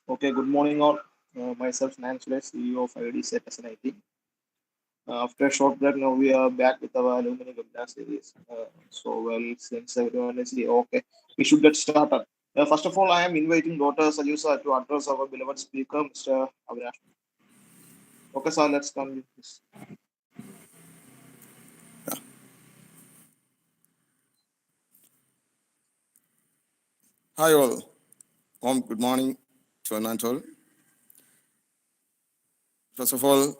Okay, good morning all. Myself Nanchule, CEO of ID Set SNIT. After a short break, now we are back with our Alumini webinar series. Since everyone is here, okay, we should get started. First of all, I am inviting Dr. Sajusa to address our beloved speaker, Mr. Avinash. Okay, sir, let's come with this. Hi all. Good morning to all. First of all,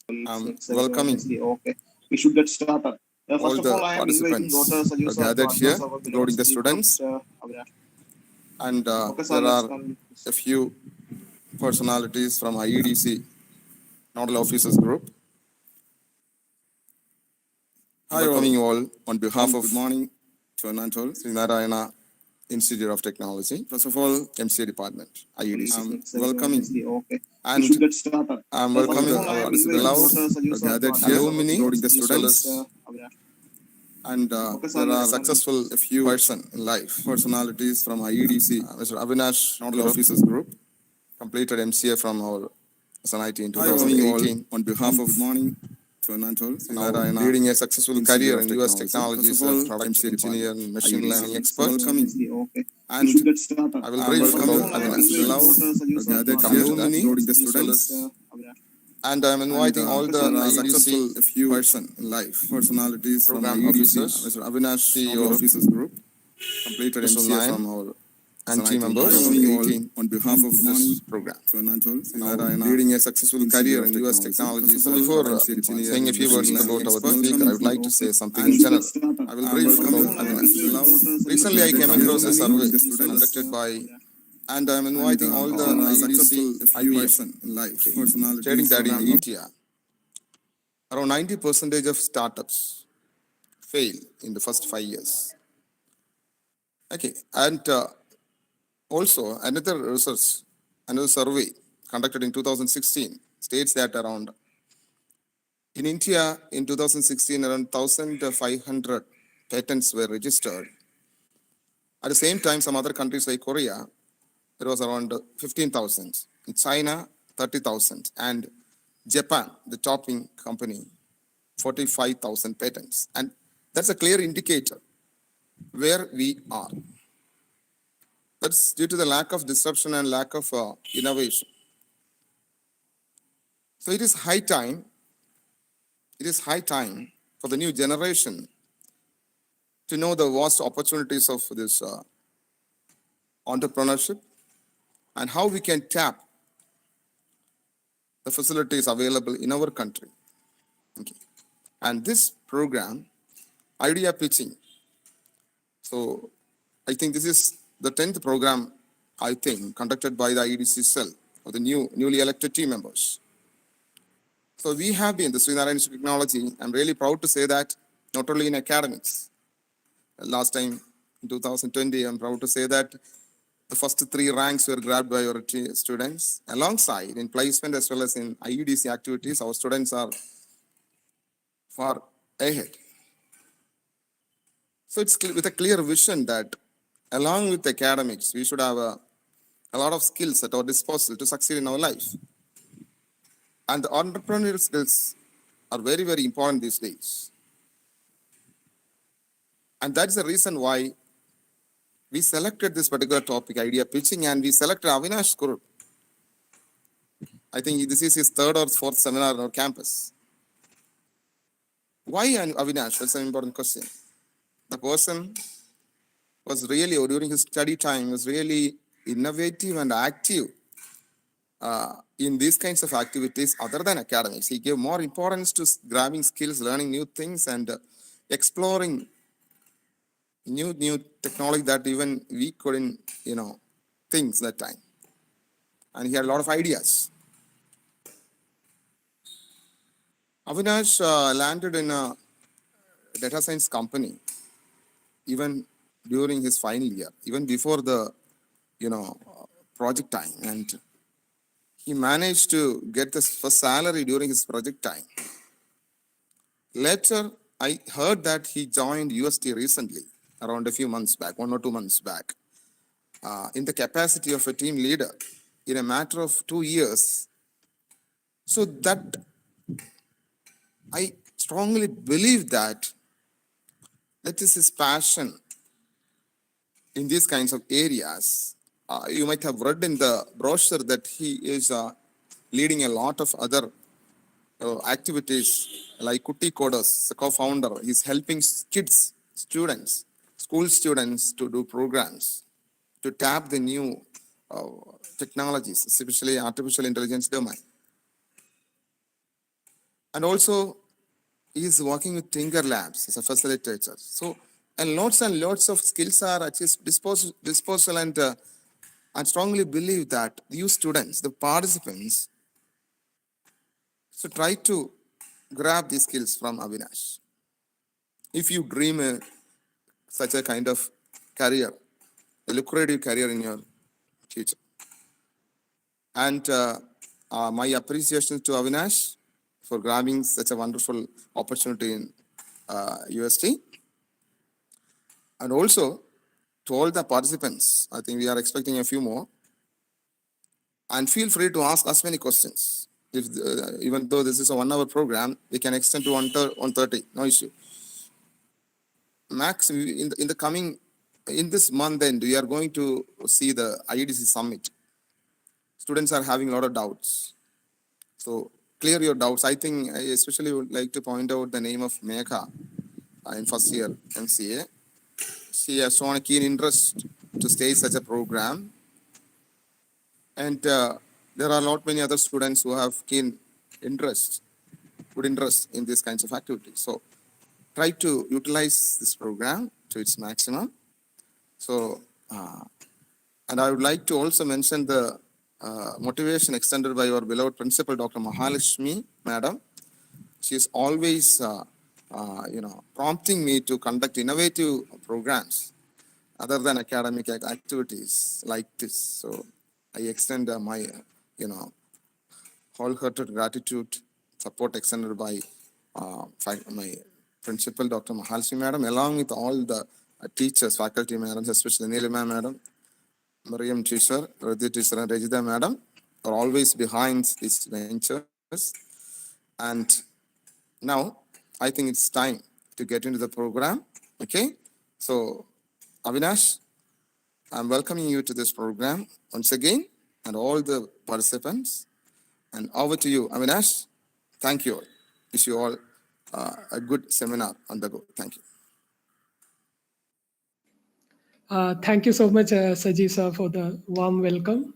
I'm Since everyone welcoming is here, okay, we should get started. all First of the all, I am inviting participants Dr. who are Sajusa to gathered here, address our beloved including the speaker, students, Mr. Avinash. and Okay, sir, there let's are come with this. a few personalities from IEDC Nodal Officers Group. Hi Welcoming you all. all on behalf of Good morning to all. Sri Narayana Institute of Technology. First of all, MCA Department, IEDC. Since welcoming. everyone is here, okay, we And should get started. I'm First of welcoming all, I our am inviting beloved Dr. Sajusa to gathered address here, our alumni, including the as well as students, Avinash. and Okay, sir, there let's are come. successful a few person in life, personalities from IEDC Mr. Avinash Nodal Officers Group. completed MCA from our SNIT in Hi all. 2018. On behalf of good morning to all. Now leading a successful Institute career of in US Technology. technologies First of as all, product MCA engineer department, and machine IEDC. learning expert. Welcoming. Okay, we And should get started. I will I'm brief welcoming about I am Avinash. inviting beloved Dr. Sajusa to gathered address here, our Alumni, including the as well as students, Avinash. and I am inviting all the there are IEDC successful a few person in life personalities from program IEDC, officers, Mr. Avinash, CEO Nodal of Officers Group, completed Mr. MCA Nayan, from our and team SNIT in members welcoming you all 2018 on behalf of to this this program. program. Leading a successful career in US technologies. Before saying a few words about our speaker, I would like to say something in general. I will brief about Avinash. Recently, I came across a survey conducted by, and I am inviting all the IEDC IPM, in life, stating that in from India, around 90% of startups fail in the first 5 years. Okay, and also another research, another survey conducted in 2016 states that around in India in 2016 around 1,500 patents were registered. At the same time, some other countries like Korea, there was around 15,000. In China, 30,000, and Japan, the topping company, 45,000 patents. And that's a clear indicator where we are. That's due to the lack of disruption and lack of innovation. So it is high time for the new generation to know the vast opportunities of this entrepreneurship and how we can tap the facilities available in our country. Okay. And this program, idea pitching. So I think this is the 10th program, I think, conducted by the IEDC cell of the newly elected team members. So we have been the Sri Narayana Institute of Technology. I'm really proud to say that not only in academics. Last time in 2020, I'm proud to say that the first 3 ranks were grabbed by our students. Alongside in placement as well as in IEDC activities, our students are far ahead. So it's with a clear vision that along with academics, we should have a lot of skills at our disposal to succeed in our life. And the entrepreneurial skills are very, very important these days. And that's the reason why we selected this particular topic, idea pitching, and we selected Avinash group. I think this is his 3rd or 4th seminar on our campus. Why Avinash? That's an important question. The person was really, during his study time, was really innovative and active in these kinds of activities other than academics. He gave more importance to grabbing skills, learning new things, and exploring new technology that even we couldn't, think that time. And he had a lot of ideas. Avinash landed in a data science company even during his final year, even before the, project time. And he managed to get the first salary during his project time. Later, I heard that he joined UST recently, around a few months back, 1 or 2 months back. in the capacity of a team leader in a matter of 2 years. So that I strongly believe that is his passion in these kinds of areas. You might have read in the brochure that he is leading a lot of other activities like Kuti Coders, the co-founder. He's helping kids, students, school students to do programs, to tap the new uh, technologies, especially artificial intelligence domain. And also, he is working with Tinker Labs as a facilitator. So, and lots of skills are at his disposal, and I strongly believe that you students, the participants, should try to grab these skills from Avinash. If you dream such a kind of career, a lucrative career in your future. And my appreciation to Avinash for grabbing such a wonderful opportunity in UST. And also to all the participants, I think we are expecting a few more. And feel free to ask as many questions. If even though this is a 1 hour program, we can extend to 1:30, no issue. Max, in the coming, in this month end, we are going to see the IEDC summit. Students are having a lot of doubts. So clear your doubts. I think I especially would like to point out the name of Megha in first year MCA. She has shown a keen interest to stage such a program. And there are not many other students who have keen interest, good interest in these kinds of activities. So try to utilize this program to its maximum. So, and I would like to also mention the motivation extended by our beloved principal, Dr. Mahalakshmi, Madam. She is always, prompting me to conduct innovative programs other than academic activities like this. So I extend my, wholehearted gratitude, support extended by my principal, Dr. Mahalakshmi Madam, along with all the teachers, faculty madams, especially Nilima Madam, Mariam teacher, Radhi teacher, and Rajida Madam, are always behind these ventures. And now I think it's time to get into the program. Okay, so Avinash, I'm welcoming you to this program once again, and all the participants. And over to you, Avinash. Thank you all. Wish you all a good seminar on the go. Thank you. Thank you so much, Saji sir, for the warm welcome.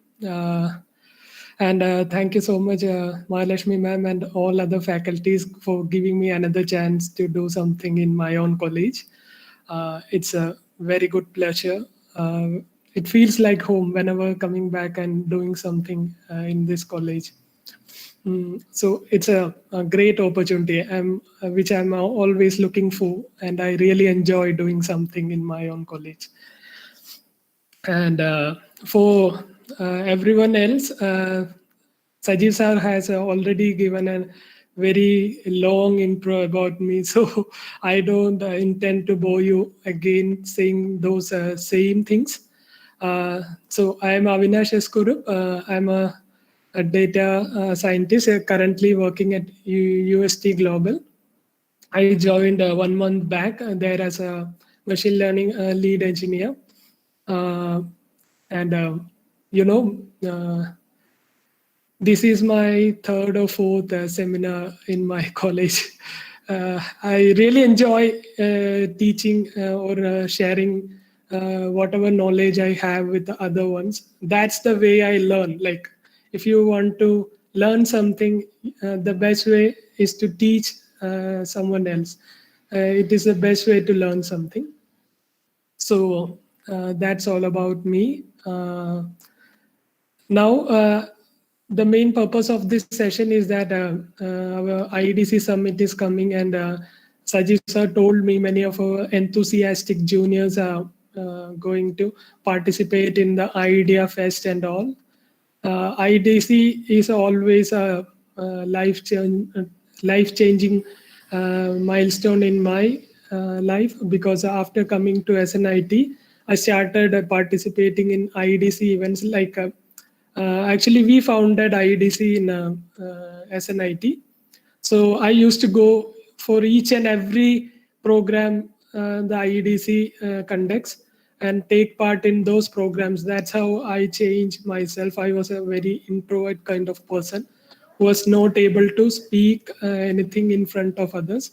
And thank you so much, Mahalakshmi ma'am, and all other faculties for giving me another chance to do something in my own college. It's a very good pleasure. It feels like home whenever coming back and doing something in this college. So it's a great opportunity, which I'm always looking for, and I really enjoy doing something in my own college. And for everyone else, Sajiv sir has already given a very long intro about me, so I don't intend to bore you again saying those same things. So I am Avinash Eskurup. I'm a data scientist currently working at UST Global. I joined 1 month back there as a machine learning lead engineer. And this is my third or fourth seminar in my college. I really enjoy teaching or sharing whatever knowledge I have with the other ones. That's the way I learn. Like, if you want to learn something, the best way is to teach someone else. It is the best way to learn something. So that's all about me. Now, the main purpose of this session is that our IEDC summit is coming, and Sajid sir told me many of our enthusiastic juniors are going to participate in the IDEA Fest and all. IEDC is always a life-changing milestone in my life, because after coming to SNIT, I started participating in IEDC events. Actually, we founded IEDC in SNIT. So I used to go for each and every program the IEDC conducts and take part in those programs. That's how I changed myself. I was a very introvert kind of person who was not able to speak anything in front of others.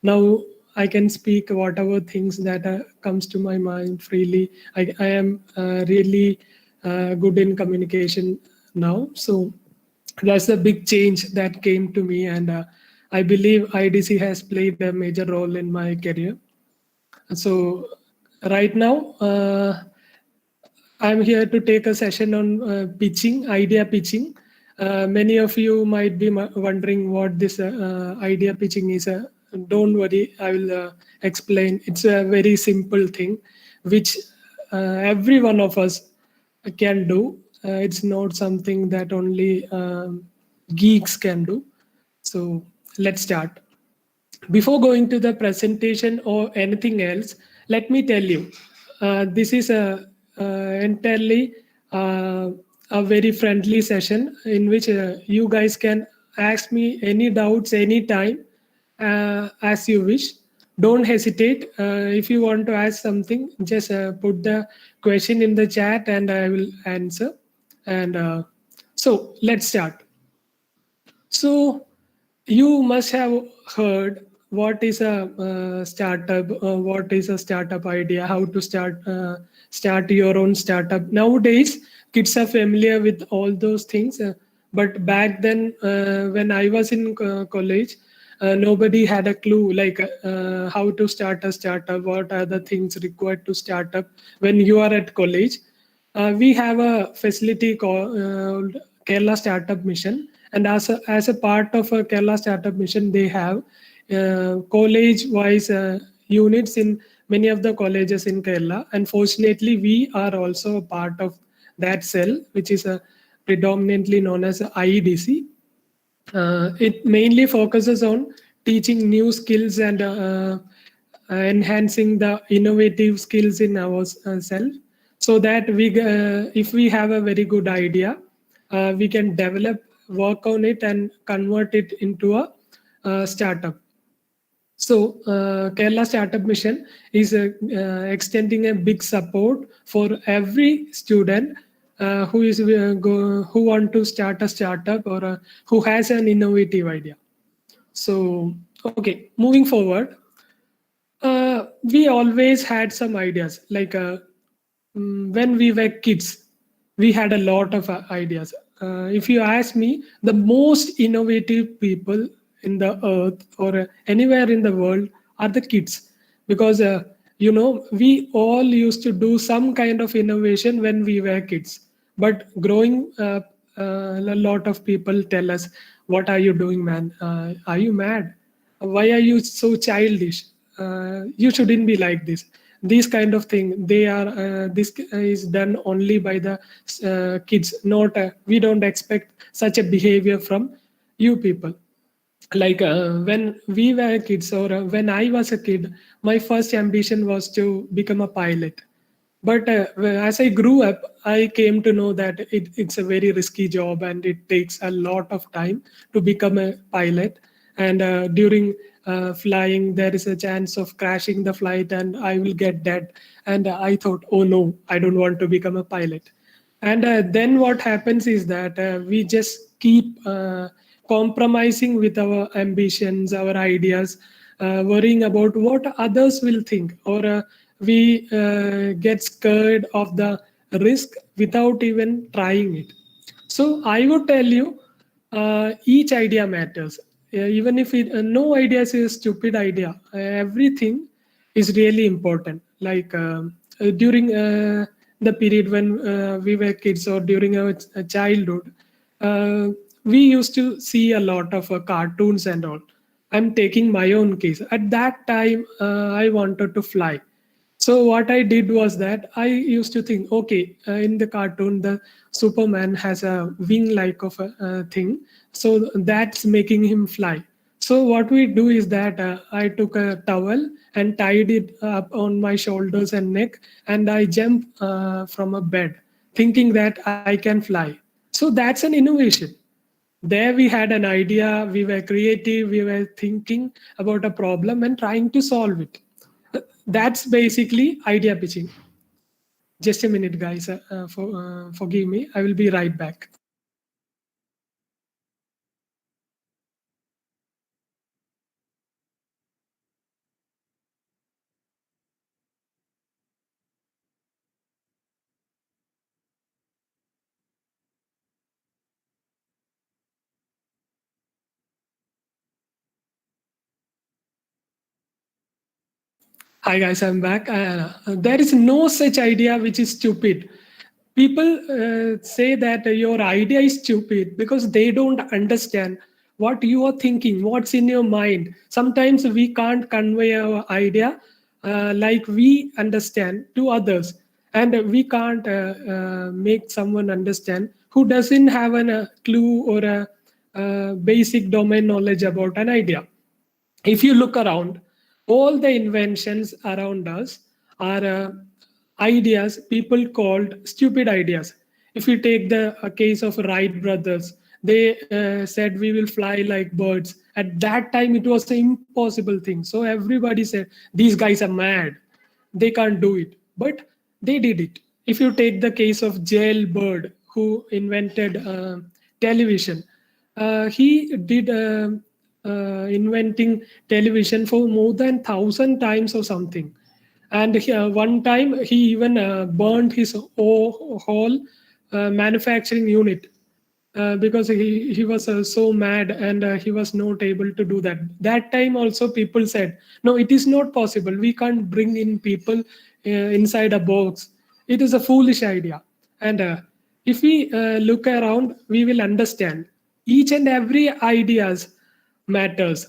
Now I can speak whatever things that comes to my mind freely. I am really good in communication now. So that's the big change that came to me, and I believe IDC has played a major role in my career. So right now, I'm here to take a session on pitching, idea pitching. Many of you might be wondering what this idea pitching is. Don't worry, I will explain. It's a very simple thing, which every one of us can do. It's not something that only geeks can do. So let's start. Before going to the presentation or anything else, let me tell you, this is a entirely a very friendly session in which you guys can ask me any doubts anytime as you wish. Don't hesitate. If you want to ask something, just put the question in the chat and I will answer. And so let's start. So you must have heard what is a startup, what is a startup idea, how to start your own startup. Nowadays, kids are familiar with all those things, but back then, when I was in college, nobody had a clue like how to start a startup, what are the things required to start up when you are at college. We have a facility called Kerala Startup Mission, and as a part of a Kerala Startup Mission, they have college-wise units in many of the colleges in Kerala. And fortunately, we are also a part of that cell, which is predominantly known as IEDC. It mainly focuses on teaching new skills and enhancing the innovative skills in ourselves, so that if we have a very good idea, we can develop, work on it, and convert it into a startup. So Kerala Startup Mission is extending a big support for every student who want to start a startup or who has an innovative idea. So okay, moving forward, we always had some ideas. When we were kids, we had a lot of ideas. If you ask me, the most innovative people in the earth or anywhere in the world are the kids, because we all used to do some kind of innovation when we were kids. But growing up, a lot of people tell us, "What are you doing, man? Are you mad? Why are you so childish? You shouldn't be like this." These kind of thing, they are this is done only by the kids. Not we don't expect such a behavior from you people. Like when we were kids, or when I was a kid, my first ambition was to become a pilot. But as I grew up, I came to know that it's a very risky job and it takes a lot of time to become a pilot. And during flying, there is a chance of crashing the flight and I will get dead. And I thought, oh no, I don't want to become a pilot. And then what happens is that we just keep compromising with our ambitions, our ideas, worrying about what others will think, or we get scared of the risk without even trying it. So I would tell you, each idea matters. Even if no idea is a stupid idea, everything is really important. Like during the period when we were kids, or during our childhood, uh, we used to see a lot of cartoons and all. I'm taking my own case. At that time, I wanted to fly. So what I did was that I used to think, okay, in the cartoon, the Superman has a wing like of a thing, so that's making him fly. So what we do is that I took a towel and tied it up on my shoulders and neck, and I jump from a bed, thinking that I can fly. So that's an innovation. There we had an idea, we were creative, we were thinking about a problem and trying to solve it. That's basically idea pitching. Just a minute, guys. Forgive me. I will be right back. Hi guys, I'm back. There is no such idea which is stupid. People say that your idea is stupid because they don't understand what you are thinking, what's in your mind. Sometimes we can't convey our idea like we understand to others, and we can't make someone understand who doesn't have a clue or a basic domain knowledge about an idea. If you look around, all the inventions around us are ideas people called stupid ideas. If you take the case of Wright brothers, they said we will fly like birds. At that time, it was an impossible thing. So everybody said these guys are mad, they can't do it, but they did it. If you take the case of Jailbird, who invented television, he did inventing television for more than 1,000 times or something. And one time he even burned his whole manufacturing unit because he was so mad, and he was not able to do that. That time also people said, no, it is not possible, we can't bring in people inside a box, it is a foolish idea. And if we look around, we will understand each and every ideas matters.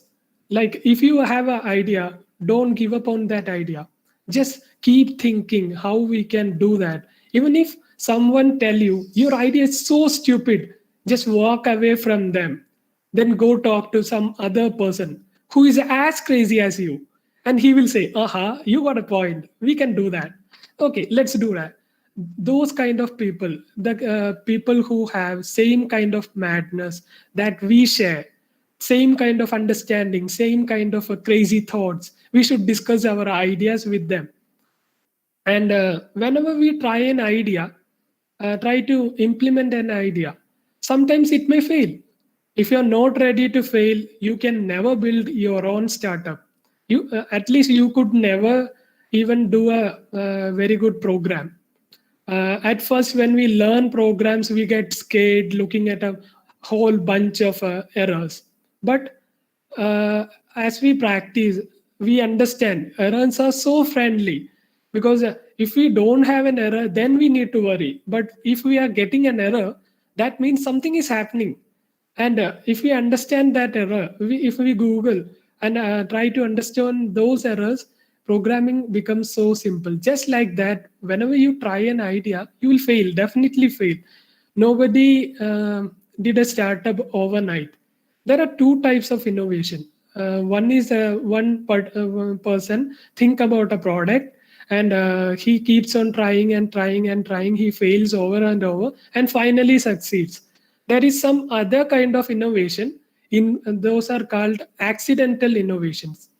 Like if you have an idea, don't give up on that idea, just keep thinking how we can do that. Even if someone tell you your idea is so stupid, just walk away from them, then go talk to some other person who is as crazy as you, and he will say, aha, you got a point, we can do that. Okay, let's do that. Those kind of people, the people who have same kind of madness that we share, same kind of understanding, same kind of crazy thoughts, we should discuss our ideas with them. And whenever we try an idea, try to implement an idea, sometimes it may fail. If you're not ready to fail, you can never build your own startup. You at least you could never even do a very good program. At first, when we learn programs, we get scared looking at a whole bunch of errors. But uh, as we practice, we understand errors are so friendly, because if we don't have an error, then we need to worry. But if we are getting an error, that means something is happening. And if we understand that error, if we Google and try to understand those errors, programming becomes so simple. Just like that, whenever you try an idea, you will fail, definitely fail. Nobody did a startup overnight. There are two types of innovation. One is one person think about a product, and he keeps on trying and trying and trying. He fails over and over and finally succeeds. There is some other kind of innovation. In those are called accidental innovations.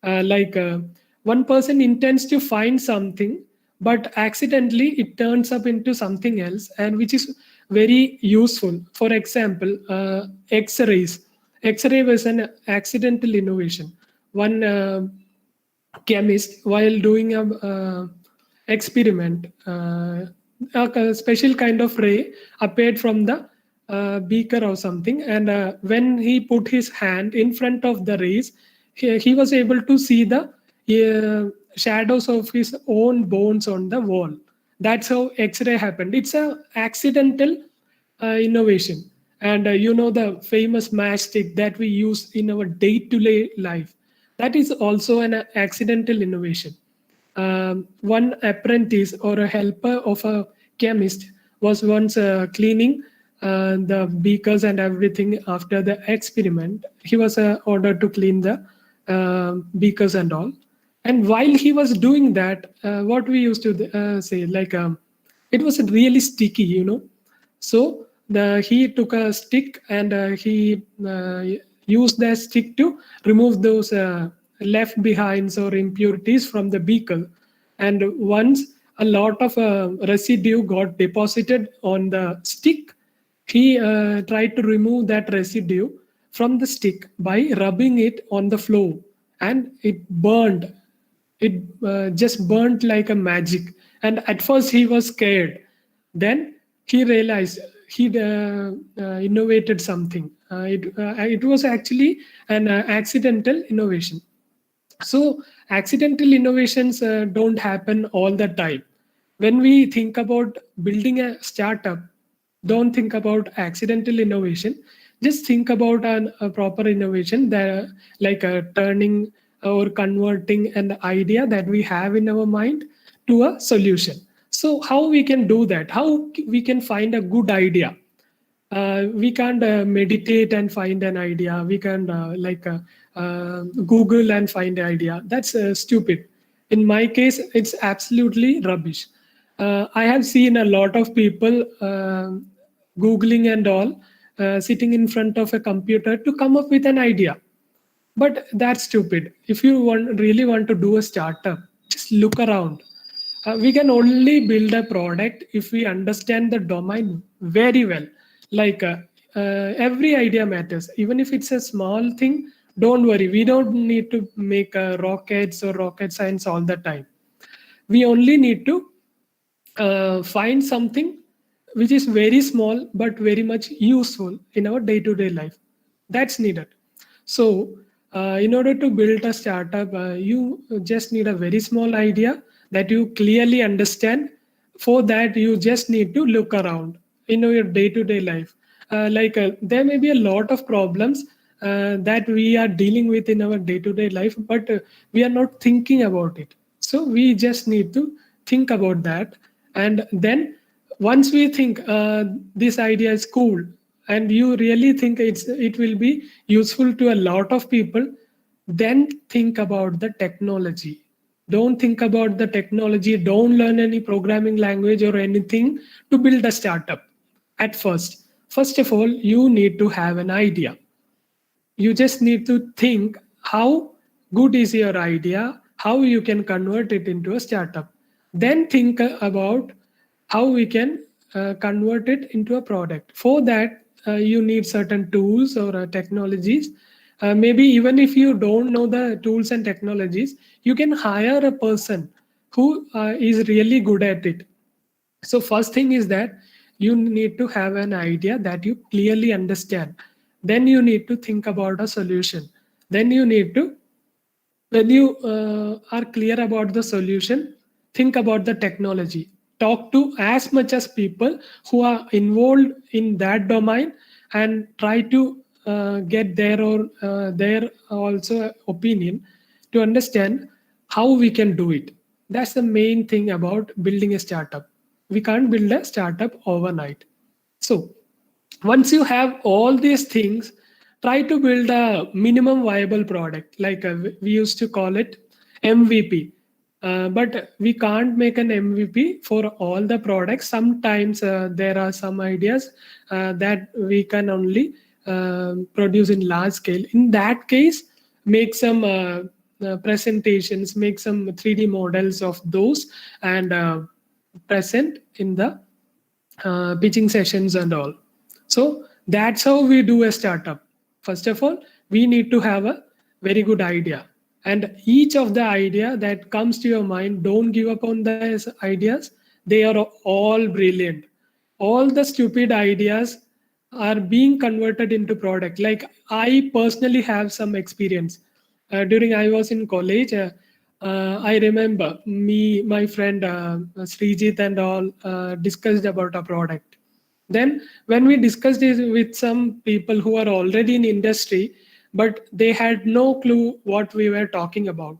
Like one person intends to find something, but accidentally it turns up into something else, and which is very useful. For example, X-rays. X-ray was an accidental innovation. One chemist, while doing a experiment, a special kind of ray appeared from the beaker or something, and when he put his hand in front of the rays, he was able to see the shadows of his own bones on the wall. That's how X-ray happened. It's a accidental innovation. And you know the famous matchstick that we use in our day-to-day life, that is also an accidental innovation. One apprentice or a helper of a chemist was once cleaning the beakers and everything after the experiment. He was ordered to clean the beakers and all. And while he was doing that, what we used to say, like it was really sticky, so he took a stick and he used that stick to remove those left behinds or impurities from the beaker. And once a lot of residue got deposited on the stick, he tried to remove that residue from the stick by rubbing it on the floor, and it burned. It just burnt like a magic. And at first he was scared. Then he realized he innovated something. It was actually an accidental innovation. So accidental innovations don't happen all the time. When we think about building a startup, don't think about accidental innovation. Just think about a proper innovation that, like turning or converting an idea that we have in our mind to a solution. So how we can do that? How we can find a good idea? We can't meditate and find an idea. We can Google and find an idea. That's stupid. In my case, it's absolutely rubbish. I have seen a lot of people Googling and all, sitting in front of a computer to come up with an idea. But that's stupid. If you really want to do a startup, just look around. We can only build a product if we understand the domain very well. Like every idea matters, even if it's a small thing. Don't worry, we don't need to make rockets or rocket science all the time. We only need to find something which is very small but very much useful in our day-to-day life. That's needed. So in order to build a startup, you just need a very small idea that you clearly understand. For that, you just need to look around in your day-to-day life. There may be a lot of problems that we are dealing with in our day-to-day life, but we are not thinking about it. So we just need to think about that. And then once we think this idea is cool, and you really think it will be useful to a lot of people, then think about the technology. Don't think about the technology. Don't learn any programming language or anything to build a startup at first. First of all, you need to have an idea. You just need to think how good is your idea, how you can convert it into a startup. Then think about how we can convert it into a product. For that, you need certain tools or technologies. Maybe even if you don't know the tools and technologies, you can hire a person who is really good at it. So first thing is that you need to have an idea that you clearly understand. Then you need to think about a solution. Then you need to, when you are clear about the solution, think about the technology. Talk to as much as people who are involved in that domain, and try to get their also opinion to understand how we can do it. That's the main thing about building a startup. We can't build a startup overnight. So once you have all these things, try to build a minimum viable product. Like we used to call it MVP. But we can't make an MVP for all the products. Sometimes there are some ideas that we can only produce in large scale. In that case, make some presentations, make some 3D models of those, and present in the pitching sessions and all. So that's how we do a startup. First of all, we need to have a very good idea. And each of the idea that comes to your mind, don't give up on those ideas. They are all brilliant. All the stupid ideas are being converted into product. Like I personally have some experience. During I was in college, I remember my friend Srijit and all discussed about a product. Then when we discussed it with some people who are already in industry, but they had no clue what we were talking about,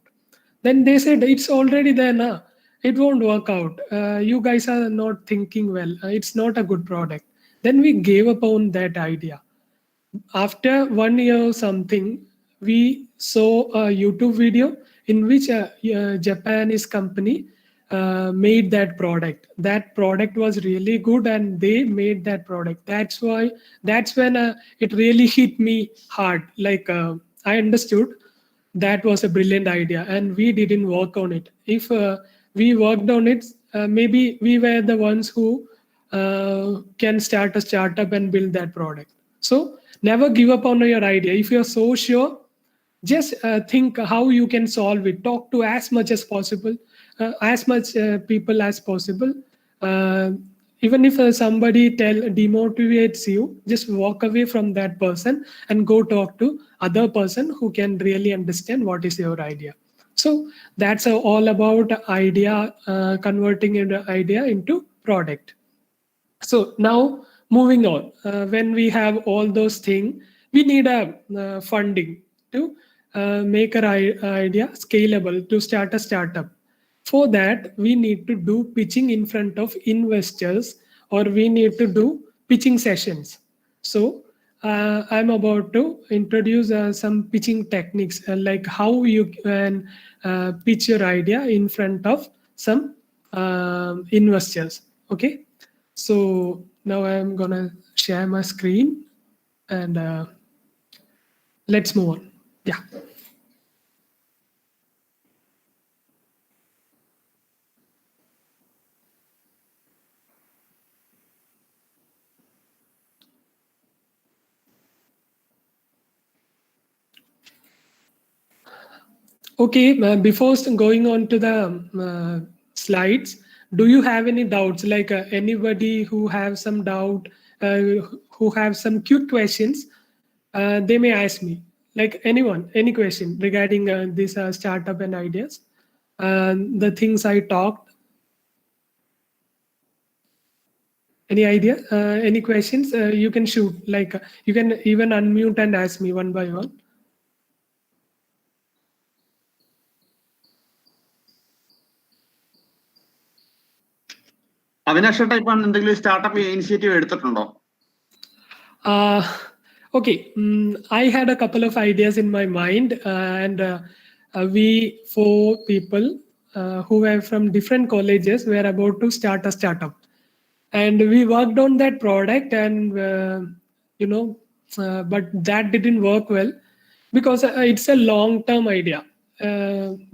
then they said it's already there now. It won't work out. You guys are not thinking well. It's not a good product. Then we gave up on that idea. After 1 year or something, we saw a YouTube video in which a Japanese company made that product. That product was really good, and they made that product. That's when it really hit me hard. Like I understood that was a brilliant idea, and we didn't work on it. If we worked on it, maybe we were the ones who can start a startup and build that product. So never give up on your idea. If you're so sure, just think how you can solve it. Talk to as much as possible, as much people as possible. uh, Even if somebody demotivates you, just walk away from that person and go talk to other person who can really understand what is your idea. So that's all about idea, converting an idea into product. So now moving on, when we have all those things, we need a funding to make our idea scalable to start a startup. For that, we need to do pitching in front of investors, or we need to do pitching sessions. So I'm about to introduce some pitching techniques, like how you can pitch your idea in front of some investors. Okay, so now I'm gonna share my screen, and let's move on. Yeah. Okay, before going on to the slides, do you have any doubts? Like anybody who have some doubt, uh, who have some quick questions, they may ask me. Like anyone, any question regarding this startup and ideas, the things I talked. Any idea? Any questions? You can shoot. Like you can even unmute and ask me one by one. Avinash type എന്തെങ്കിലും startup initiative എടുത്തിട്ടുണ്ടോ? Uh, okay, I had a couple of ideas in my mind, and we four people who were from different colleges were about to start a startup, and we worked on that product, and you know, but that didn't work well because it's a long term idea.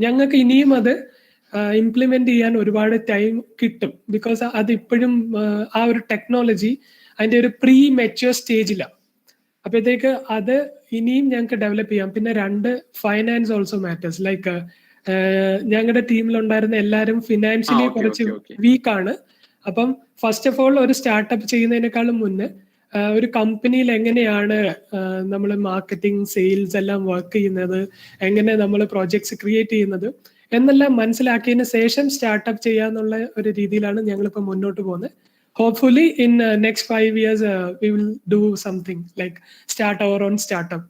ഞങ്ങൾക്ക് ഇനിയും അത് implement ചെയ്യാൻ ഒരുപാട് time കിട്ടും, because അത് ഇപ്പോഴും ആ ഒരു ടെക്നോളജി അതിന്റെ ഒരു പ്രീ മെച്യൂർ സ്റ്റേജിലാണ്. അപ്പോഴത്തേക്ക് അത് ഇനിയും ഞങ്ങൾക്ക് ഡെവലപ്പ് ചെയ്യാം. പിന്നെ രണ്ട്, ഫൈനാൻസ് ഓൾസോ മാറ്റേഴ്സ്. ലൈക്ക് ഞങ്ങളുടെ ടീമിലുണ്ടായിരുന്ന എല്ലാവരും ഫിനാൻഷ്യലി കുറച്ച് വീക്കാണ്. അപ്പം ഫസ്റ്റ് ഓഫ് ഓൾ ഒരു സ്റ്റാർട്ടപ്പ് ചെയ്യുന്നതിനേക്കാളും മുന്നേ ഒരു കമ്പനിയിൽ എങ്ങനെയാണ് നമ്മൾ മാർക്കറ്റിംഗ്, സെയിൽസ് എല്ലാം വർക്ക് ചെയ്യുന്നത്, എങ്ങനെ നമ്മൾ പ്രോജക്ട്സ് ക്രിയേറ്റ് ചെയ്യുന്നത് എന്നെല്ലാം മനസ്സിലാക്കിയതിന് ശേഷം സ്റ്റാർട്ടപ്പ് ചെയ്യാന്നുള്ള ഒരു രീതിയിലാണ് ഞങ്ങളിപ്പോൾ മുന്നോട്ട് പോകുന്നത്. Hopefully in next 5 years we will do something like start our own startup.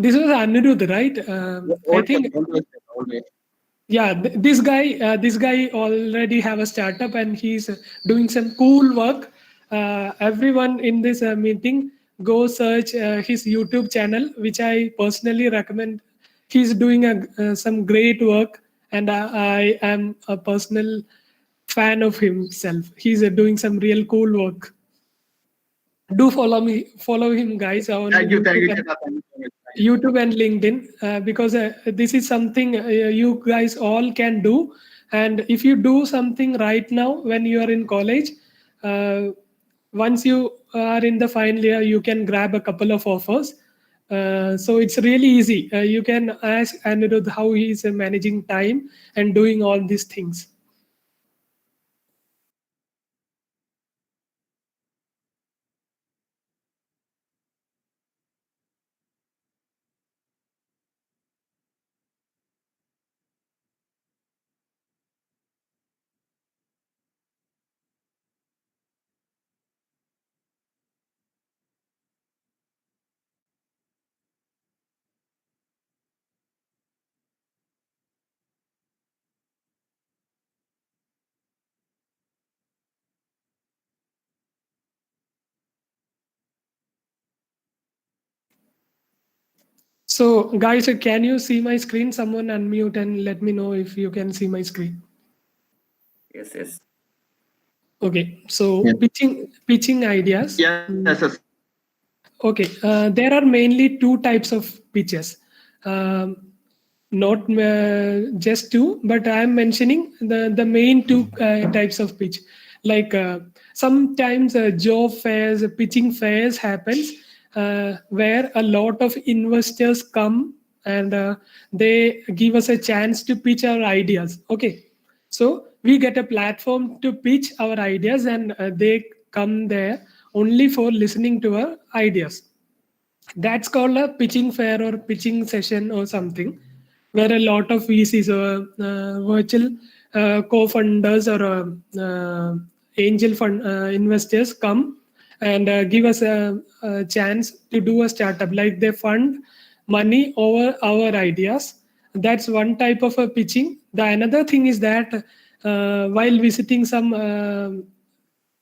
This was Anirudh, right? I think yeah, this guy already have a startup, and he's doing some cool work. Everyone in this meeting, go search his YouTube channel, which I personally recommend. He's doing some great work, and I am a personal fan of himself. He's doing some real cool work. Do follow him, guys, on YouTube and LinkedIn, because this is something you guys all can do. And if you do something right now when you are in college, uh, once you are in the final year, you can grab a couple of offers. So it's really easy. You can ask Anirudh how he is managing time and doing all these things. So guys, can you see my screen? Someone unmute and let me know if you can see my screen. Yes. Okay, so Yeah. pitching ideas. Yes, yes. Okay, there are mainly two types of pitches. Um, not just two, but I'm mentioning the main two types of pitch. Like sometimes job fairs, pitching fairs happens where a lot of investors come and they give us a chance to pitch our ideas. Okay, so we get a platform to pitch our ideas, and they come there only for listening to our ideas. That's called a pitching fair or pitching session or something, where a lot of VCs or virtual co-funders or angel fund investors come and give us a chance to do a startup. Like they fund money over our ideas. That's one type of a pitching. The another thing is that while visiting some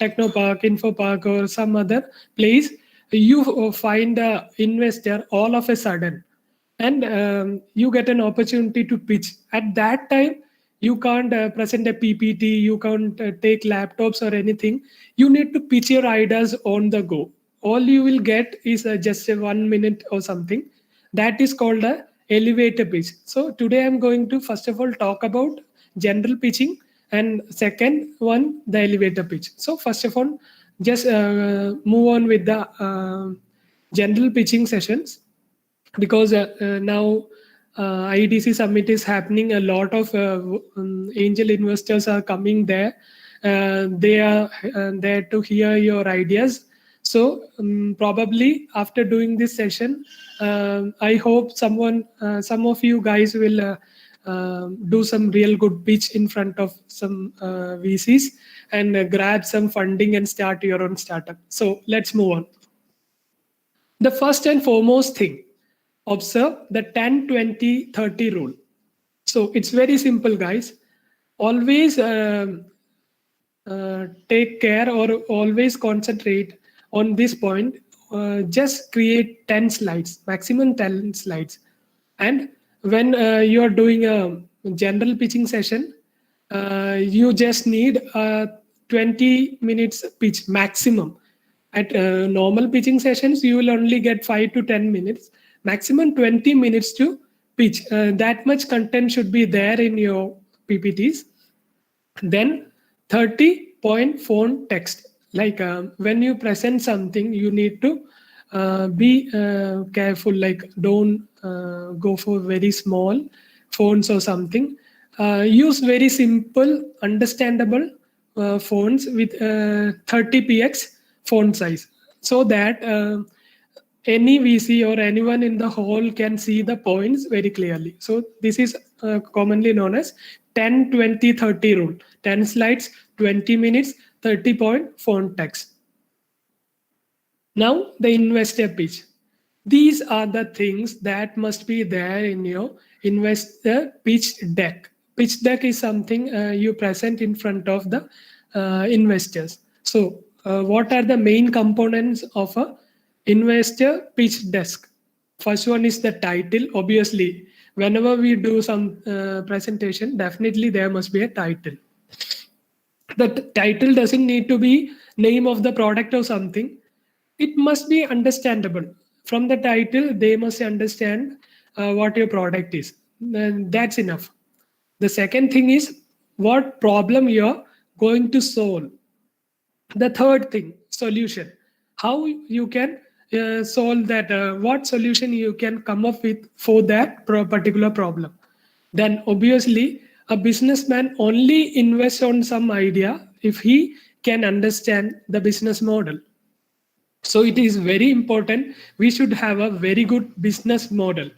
techno park, info park, or some other place, you find a investor all of a sudden, and you get an opportunity to pitch. At that time, you can't present a PPT, you can't take laptops or anything. You need to pitch your ideas on the go. All you will get is just a 1 minute or something. That is called a elevator pitch. So today I'm going to first of all talk about general pitching, and second one the elevator pitch. So first of all, just move on with the general pitching sessions, because now IDC summit is happening. A lot of angel investors are coming there. They are there to hear your ideas. So probably after doing this session, I hope some of you guys will do some real good pitch in front of some VCs and grab some funding and start your own startup. So let's move on. The first and foremost thing, observe the 10-20-30 rule. So it's very simple, guys. Always take care or always concentrate on this point. Just create 10 slides, maximum 10 slides. And when you're doing a general pitching session, you just need a 20 minutes pitch maximum. At normal pitching sessions, you will only get 5 to 10 minutes, maximum 20 minutes to pitch. That much content should be there in your PPTs. Then 30-point font text. Like when you present something, you need to be careful. Like don't go for very small fonts or something. Use very simple, understandable fonts with 30px font size, so that any VC or anyone in the hall can see the points very clearly. So this is commonly known as 10-20-30 rule. 10 slides, 20 minutes, 30-point font text. Now the investor pitch. These are the things that must be there in your investor pitch deck. Pitch deck is something you present in front of the investors. So what are the main components of a investor pitch deck? First one is the title. Obviously, whenever we do some presentation, definitely there must be a title. The title doesn't need to be name of the product or something. It must be understandable. From the title, they must understand what your product is. And that's enough. The second thing is what problem you're going to solve. The third thing, solution. How you can solve that, what solution you can come up with for that particular problem. Then obviously a businessman only invests on some idea if he can understand the business model. So it is very important we should have a very good business model,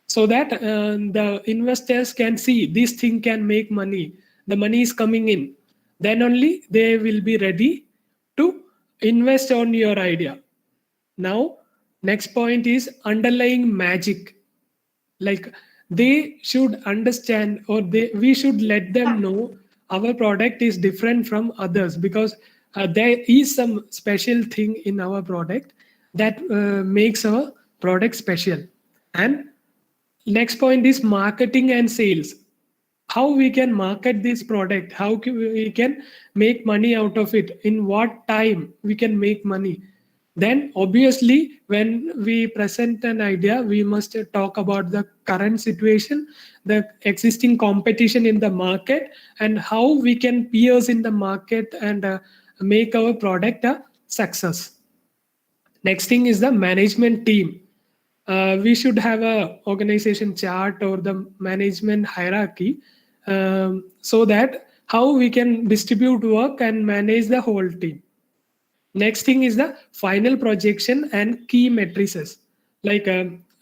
so that the investors can see this thing can make money, the money is coming in, then only they will be ready to invest on your idea. Now next point is underlying magic. Like they should understand, or we should let them know our product is different from others, because there is some special thing in our product that makes our product special. And next point is marketing and sales. How we can market this product, how we can make money out of it, in what time we can make money. Then obviously when we present an idea, we must talk about the current situation, the existing competition in the market, and how we can pierce in the market and make our product a success. Next thing is the management team. We should have a organization chart or the management hierarchy, so that how we can distribute work and manage the whole team. Next thing is the final projection and key matrices. Like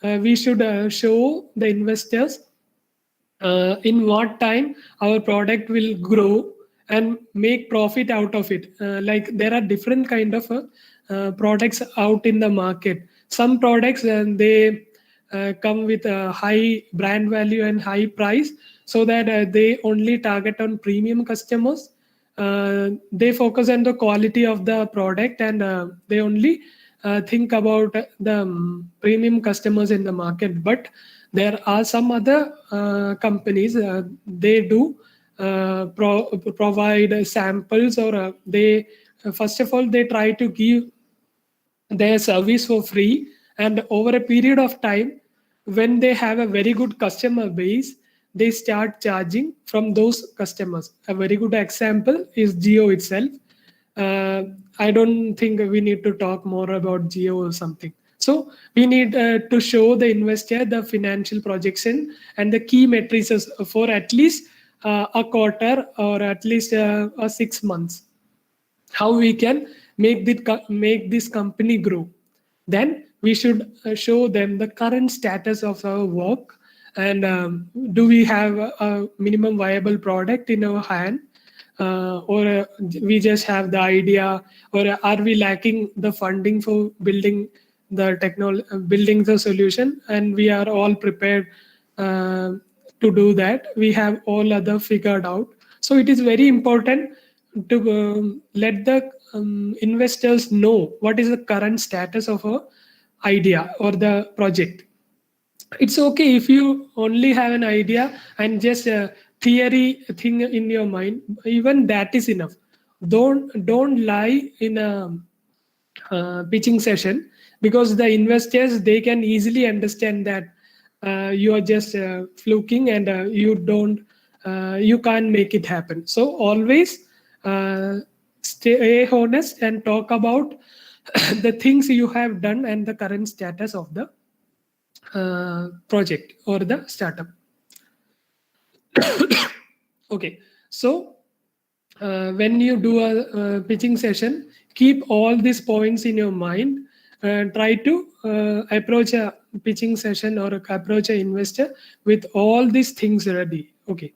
we should show the investors in what time our product will grow and make profit out of it. Like there are different kind of products out in the market. Some products they come with a high brand value and high price, so that they only target on premium customers. They focus on the quality of the product, and they only think about the premium customers in the market. But there are some other companies, they do provide samples, or they first of all they try to give their service for free, and over a period of time, when they have a very good customer base, they start charging from those customers. A very good example is Geo itself. I don't think we need to talk more about Geo or something. So we need to show the investor the financial projection and the key metrics for at least a quarter, or at least 6 months, how we can make this company grow. Then we should show them the current status of our work, and do we have a minimum viable product in our hand, or we just have the idea, or are we lacking the funding for building the building the solution, and we are all prepared to do that. We have all other figured out. So it is very important to let the investors know what is the current status of a idea or the project. It's okay if you only have an idea and just a theory thing in your mind. Even that is enough. Don't lie in a pitching session, because the investors, they can easily understand that you are just fluking, and you can't make it happen. So always stay honest and talk about the things you have done and the current status of the project or the startup. Okay, so when you do a pitching session, keep all these points in your mind. Try to approach a pitching session or approach an investor with all these things ready. Okay.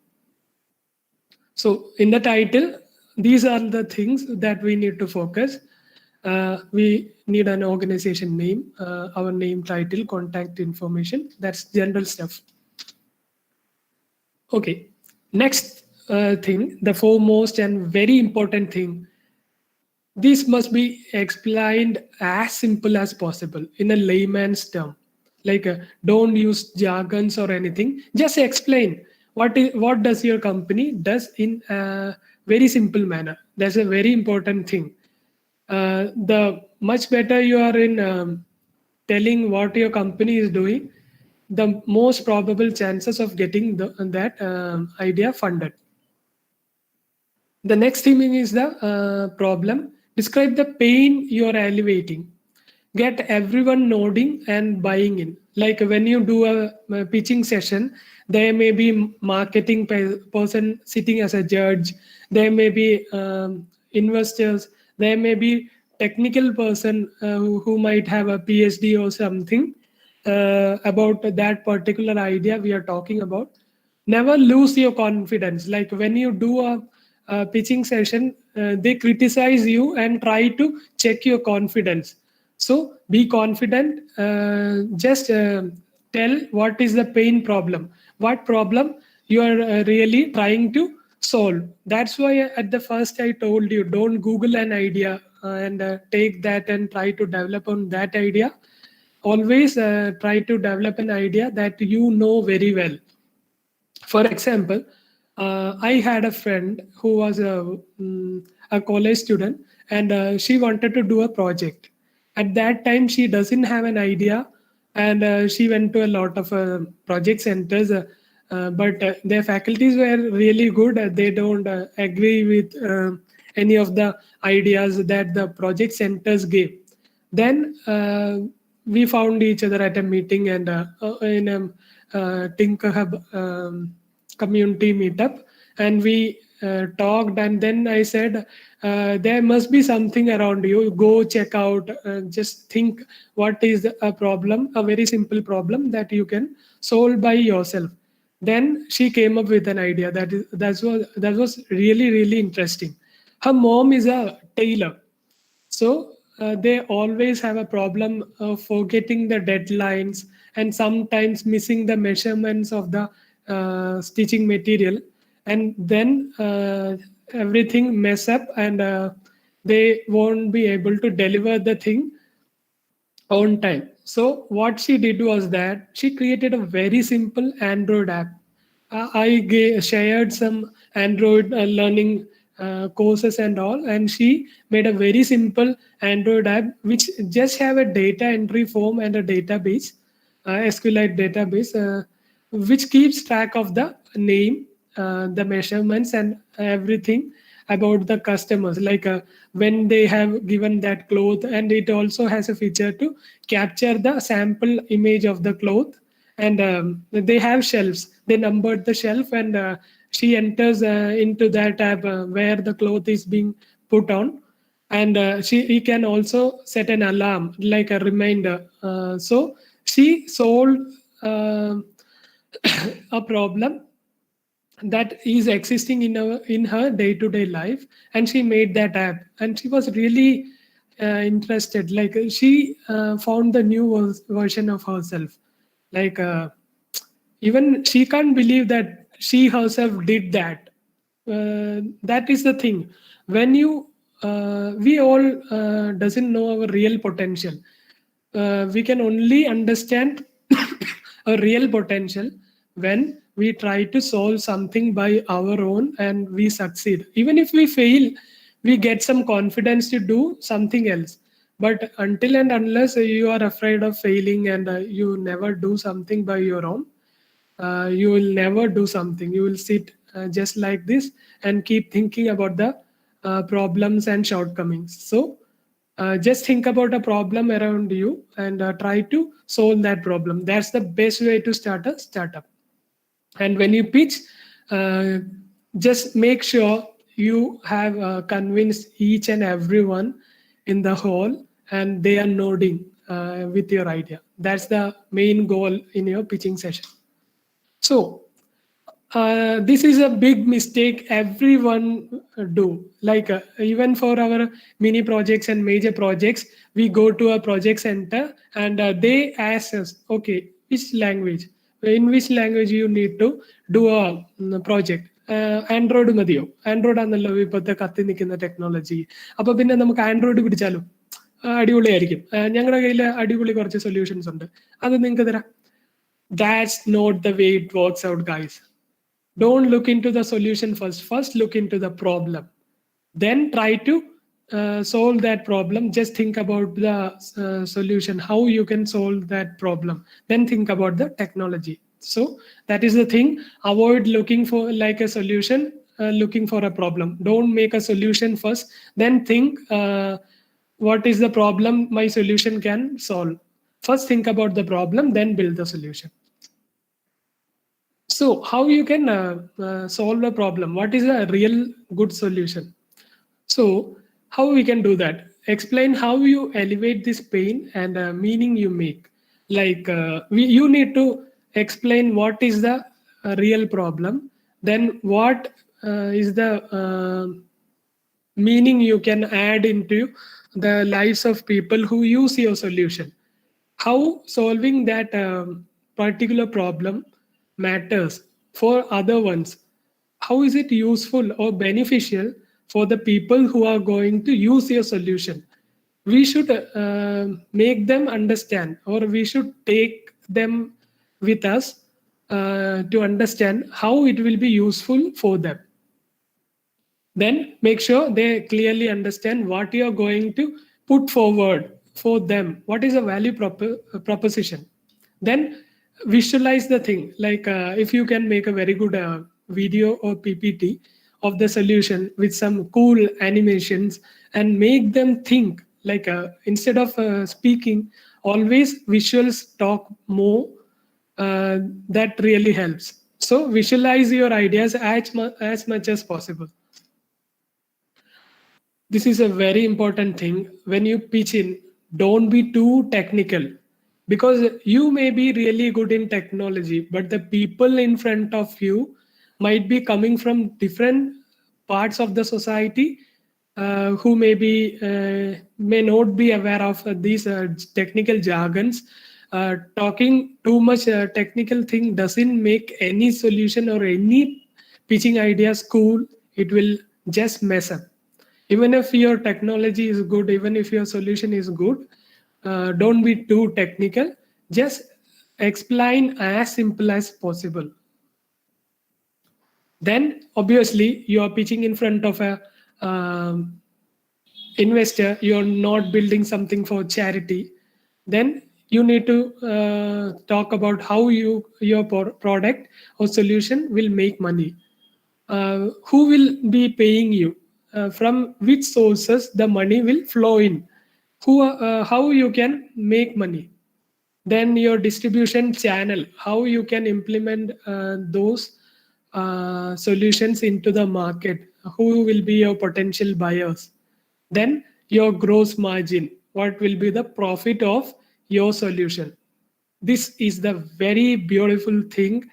So in the title, these are the things that we need to focus. We need an organization name, our name, title, contact information. That's general stuff. Okay. Next thing, the foremost and very important thing. This must be explained as simple as possible in a layman's term. Like don't use jargons or anything. Just explain what does your company does in a very simple manner. That's a very important thing. The much better you are in telling what your company is doing, the most probable chances of getting that idea funded. The next thing is the problem. Describe the pain you are alleviating. Get everyone nodding and buying in. Like when you do a pitching session, there may be marketing person sitting as a judge. There may be investors. There may be technical person who might have a PhD or something about that particular idea we are talking about. Never lose your confidence. Like when you do a pitching session, they criticize you and try to check your confidence. So be confident. Just tell what is the pain problem, what problem you are really trying to solve. That's why at the first I told you, don't Google an idea and take that and try to develop on that idea. always try to develop an idea that you know very well. For example, I had a friend who was a college student, and she wanted to do a project. At that time, she doesn't have an idea, and she went to a lot of project centers. But their faculties were really good. They don't agree with any of the ideas that the project centers gave. Then we found each other at a meeting and in a Tinker Hub community meetup, and we talked. And then I said, there must be something around you. Go check out. Just think what is a problem, a very simple problem that you can solve by yourself. Then she came up with an idea that was really interesting. Her mom is a tailor, so they always have a problem of forgetting the deadlines and sometimes missing the measurements of the stitching material, and then everything mess up, and they won't be able to deliver the thing on time. So what she did was that she created a very simple Android app. Shared some Android learning courses and all, and she made a very simple Android app which just have a data entry form and a database, SQLite database, which keeps track of the name, the measurements, and everything about the customers, like when they have given that cloth. And it also has a feature to capture the sample image of the cloth, and they have shelves. They numbered the shelf, and she enters into that app where the cloth is being put on, and he can also set an alarm like a reminder. So she solved a problem that is existing in her day-to-day life, and she made that app, and she was really interested. Like she found the new version of herself. Like even she can't believe that she herself did that. That is the thing. When you we all doesn't know our real potential. We can only understand a real potential when we try to solve something by our own and we succeed. Even if we fail, we get some confidence to do something else. But until and unless you are afraid of failing, and you never do something by your own, you will never do something. You will sit just like this and keep thinking about the problems and shortcomings. So just think about a problem around you and try to solve that problem. That's the best way to start a startup. And when you pitch, uh, just make sure you have convinced each and everyone in the hall, and they are nodding with your idea. That's the main goal in your pitching session. So this is a big mistake everyone do. Like even for our mini projects and major projects, we go to a project center, and they ask us, okay, which language, in which language you need to do a project. Android മതിയോ? Android ആണല്ലോ ഇപ്പോഴത്തെ കത്തി നിൽക്കുന്ന technology. അപ്പൊ പിന്നെ നമുക്ക് Android പിടിച്ചാലോ? അടിപൊളിയായിരിക്കും. ഞങ്ങളുടെ കയ്യിൽ അടിപൊളി കുറച്ച് സൊല്യൂഷൻസ് ഉണ്ട്, അത് നിങ്ങൾക്ക് തരാം. That's not the way it works out, guys. Don't look into the solution first look into the problem, then try to solve that problem. Just think about the solution, how you can solve that problem, then think about the technology. So that is the thing. Avoid looking for like a solution, looking for a problem. Don't make a solution first, then think what is the problem my solution can solve. First think about the problem, then build the solution. So how you can solve a problem? What is a real good solution? So how we can do that? Explain how you elevate this pain and meaning you make. Like you need to explain what is the real problem, then what is the meaning you can add into the lives of people who use your solution. How solving that particular problem matters for other ones. How is it useful or beneficial for the people who are going to use your solution? we should make them understand, or we should take them with us to understand how it will be useful for them. Then make sure they clearly understand what you are going to put forward for them. What is a value proposition? Then visualize the thing. Like if you can make a very good video or PPT of the solution with some cool animations and make them think, like instead of speaking, always visuals talk more. That really helps. So visualize your ideas as much as possible. This is a very important thing. When you pitch in, don't be too technical, because you may be really good in technology, but the people in front of you might be coming from different parts of the society, who may not be aware of these technical jargons. Talking too much technical thing doesn't make any solution or any pitching ideas cool. It will just mess up. Even if your technology is good, even if your solution is good, don't be too technical. Just explain as simple as possible. Then obviously you are pitching in front of a investor. You're not building something for charity. Then you need to talk about how your product or solution will make money. Who will be paying you? From which sources the money will flow in? How you can make money? Then your distribution channel, how you can implement those solutions into the market? Who will be your potential buyers? Then your gross margin, what will be the profit of your solution? This is the very beautiful thing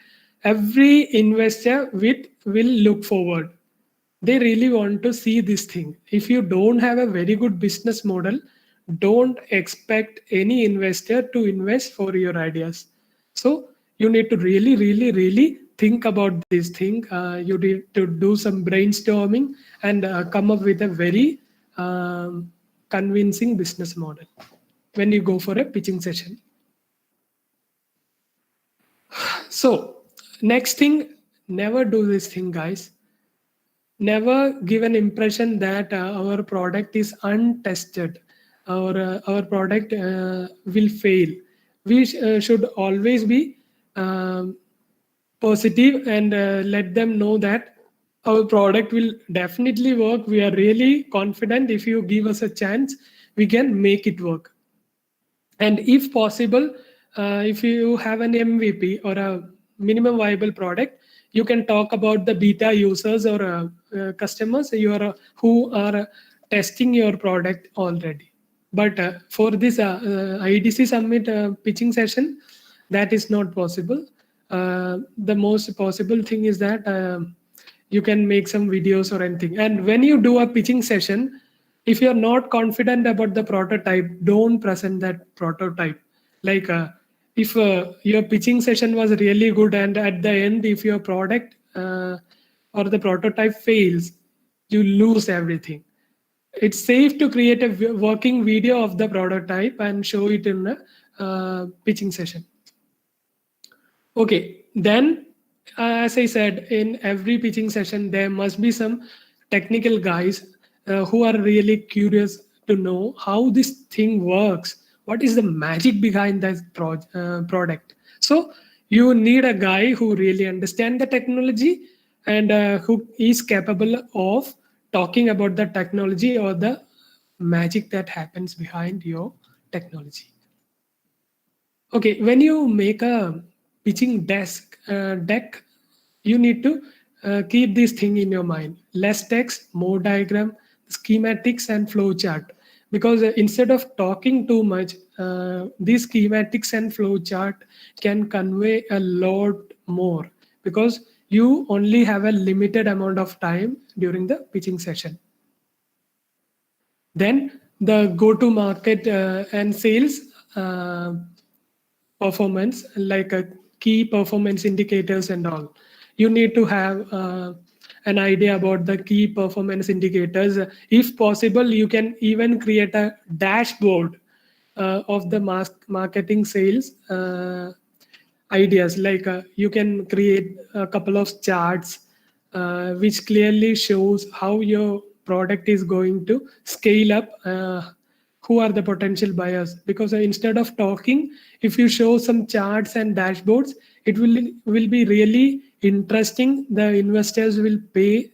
every investor will look forward. They really want to see this thing. If you don't have a very good business model, don't expect any investor to invest for your ideas. So you need to really think about this thing. You need to do some brainstorming and come up with a very convincing business model when you go for a pitching session. So next thing, never do this thing, guys. Never give an impression that our product is untested, or our product will fail. We should always be positive and let them know that our product will definitely work. We are really confident. If you give us a chance, we can make it work. And if possible, if you have an MVP or a minimum viable product, you can talk about the beta users or customers who are testing your product already. But for this IDC Summit pitching session, that is not possible. The most possible thing is that you can make some videos or anything. And when you do a pitching session, if you're not confident about the prototype, don't present that prototype. Like if your pitching session was really good, and at the end, if your product or the prototype fails, you lose everything. It's safe to create a working video of the prototype and show it in a pitching session. Okay, then as I said, in every pitching session, there must be some technical guys who are really curious to know how this thing works. What is the magic behind that product? So you need a guy who really understands the technology and who is capable of talking about the technology or the magic that happens behind your technology. Okay, when you make a pitching deck, you need to keep this thing in your mind. Less text, more diagram, schematics, and flowchart. Because instead of talking too much, these schematics and flowchart can convey a lot more, because you only have a limited amount of time during the pitching session. Then the go-to-market and sales performance, like key performance indicators and all. You need to have an idea about the key performance indicators. If possible, you can even create a dashboard of the marketing sales ideas. Like you can create a couple of charts which clearly shows how your product is going to scale up, who are the potential buyers. Because instead of talking, if you show some charts and dashboards, it will be really interesting. The investors will pay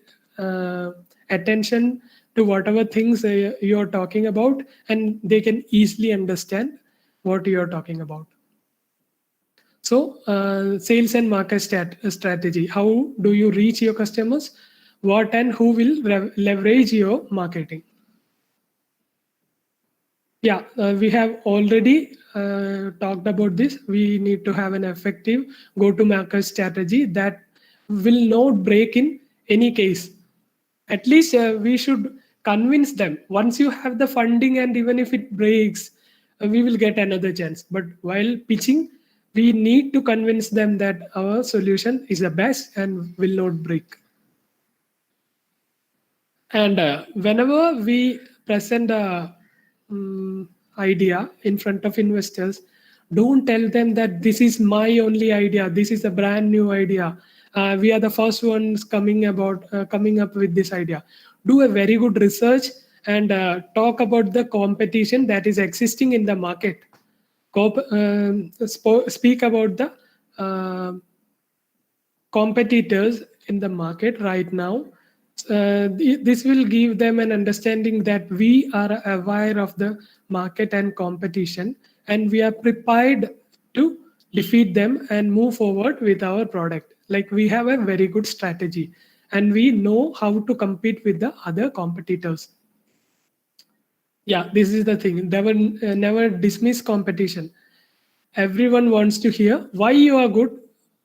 attention to whatever things you're talking about, and they can easily understand what you're talking about. So, sales and market strategy. How do you reach your customers? What and who will leverage your marketing? Yeah, we have already talked about this. We need to have an effective go-to-market strategy that will not break in any case. At least we should convince them. Once you have the funding, and even if it breaks, we will get another chance. But while pitching, we need to convince them that our solution is the best and will not break. And whenever we present a idea in front of investors, don't tell them that this is my only idea, this is a brand new idea, we are the first ones coming up with this idea. Do a very good research and talk about the competition that is existing in the market. Speak about the competitors in the market right now. This will give them an understanding that we are aware of the market and competition, and we are prepared to defeat them and move forward with our product. Like, we have a very good strategy and we know how to compete with the other competitors. Yeah, this is the thing. Never dismiss competition. Everyone wants to hear why you are good,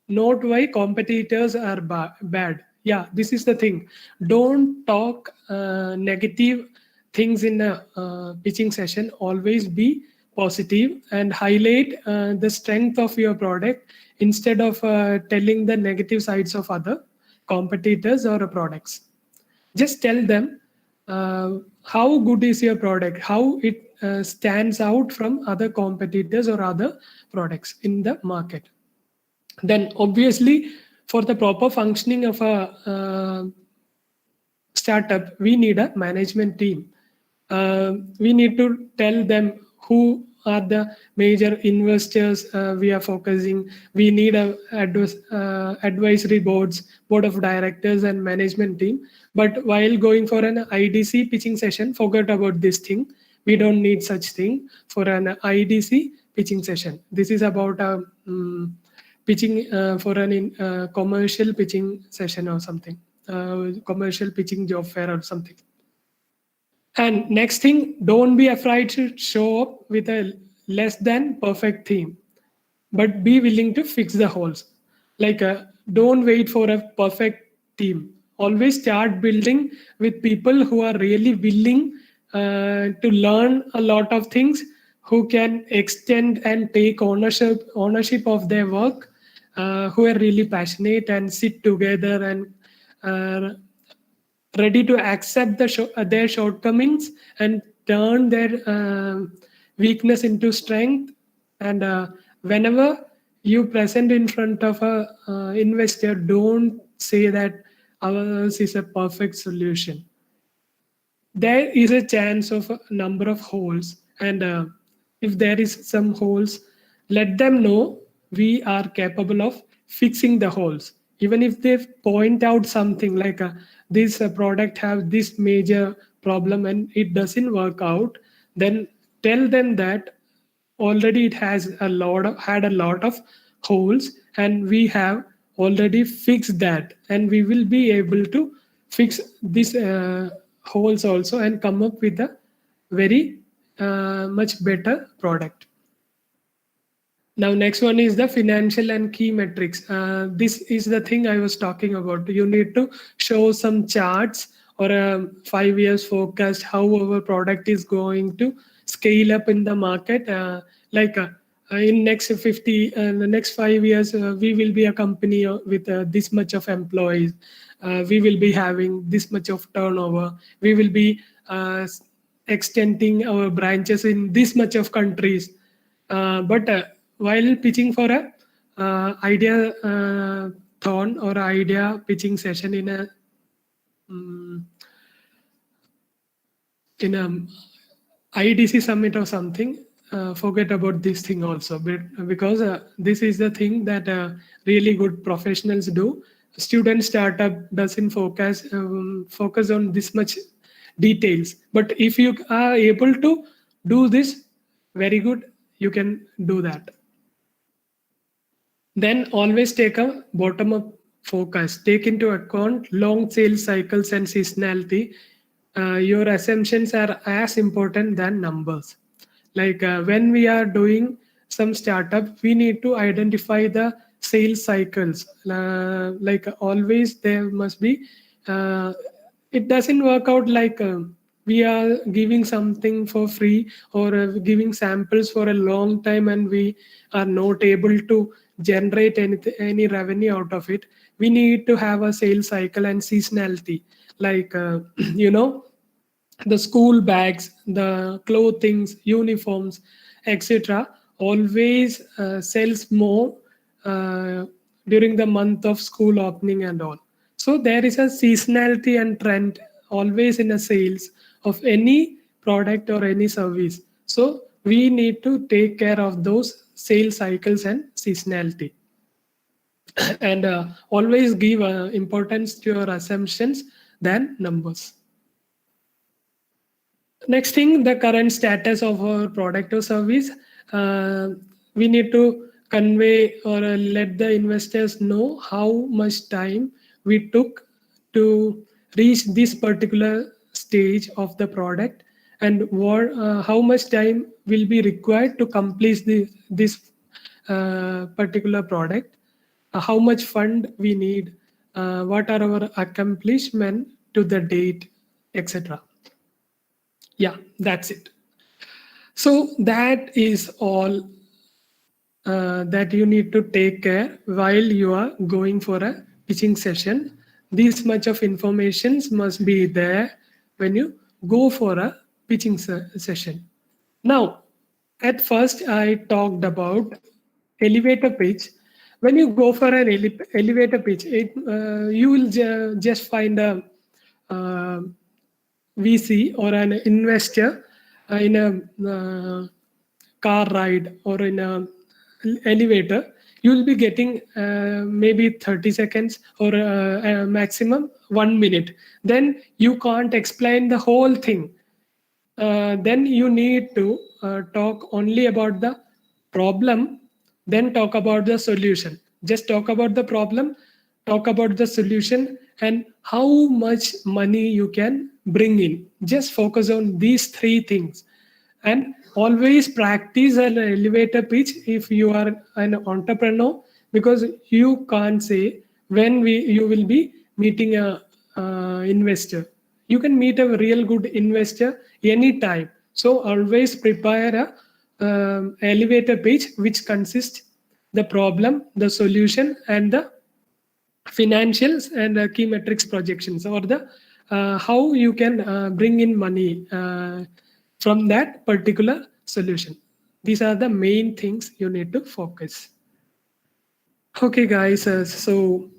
not why competitors are bad. Yeah, this is the thing. Don't talk negative things in a pitching session. Always be positive and highlight the strength of your product instead of telling the negative sides of other competitors or products. Just tell them how good is your product, how it stands out from other competitors or other products in the market. Then obviously, for the proper functioning of a startup, we need a management team. We need to tell them who are the major investors we are focusing. We need a advisory board of directors and management team. But while going for an IDC pitching session, forget about this thing. We don't need such thing for an IDC pitching session. This is about a pitching for an commercial pitching session or something, commercial pitching job fair or something. And next thing, don't be afraid to show up with a less than perfect theme, but be willing to fix the holes. Like, don't wait for a perfect team. Always start building with people who are really willing to learn a lot of things, who can extend and take ownership of their work, who are really passionate and sit together and ready to accept their shortcomings and turn their weakness into strength. And whenever you present in front of a investor, don't say that ours is a perfect solution. There is a chance of a number of holes, and if there is some holes, let them know we are capable of fixing the holes. Even if they point out something like this product have this major problem and it doesn't work out, then tell them that already it has had a lot of holes, and we have already fixed that, and we will be able to fix these holes also and come up with a very much better product. Now, next one is the financial and key metrics. This is the thing I was talking about. You need to show some charts or a 5 years forecast how our product is going to scale up in the market. In the next 5 years, we will be a company with this much of employees. we will be having this much of turnover. We will be extending our branches in this much of countries. But while pitching for a idea thon or idea pitching session in a in a IDC summit or something, forget about this thing also. But because this is the thing that really good professionals do. Student startup doesn't focus on this much details. But if you are able to do this, very good, you can do that. Then always take a bottom up focus. Take into account long sales cycles and seasonality. Your assumptions are as important than numbers. Like when we are doing some startup, we need to identify the sales cycles. Like always, there must be. It doesn't work out like we are giving something for free or giving samples for a long time and we are not able to generate any revenue out of it. We need to have a sales cycle and seasonality. Like you know, the school bags, the clothings, uniforms, etc. always sells more during the month of school opening and all. So there is a seasonality and trend always in a sales of any product or any service. So we need to take care of those sales cycles and seasonality. And always give importance to your assumptions than numbers. Next thing, the current status of our product or service. We need to convey or let the investors know how much time we took to reach this particular stage of the product and how much time will be required to complete this particular product, how much fund we need, what are our accomplishment to the date, etc. Yeah, that's it. So that is all that you need to take care while you are going for a pitching session. This much of information must be there when you go for a pitching session. Now, at first I talked about elevator pitch. When you go for an elevator pitch, you will just find a VC or an investor in a car ride or in a elevator. You will be getting maybe 30 seconds or maximum 1 minute. Then you can't explain the whole thing. Then you need to talk only about the problem, then talk about the solution. Just talk about the problem, talk about the solution, and how much money you can bring in. Just focus on these three things. And always practice an elevator pitch if you are an entrepreneur, because you can't say when you will be meeting a investor. You can meet a real good investor anytime. So always prepare a elevator pitch which consists the problem, the solution, and the financials and key metrics projections, or the how you can bring in money from that particular solution. These are the main things you need to focus. Okay, guys. So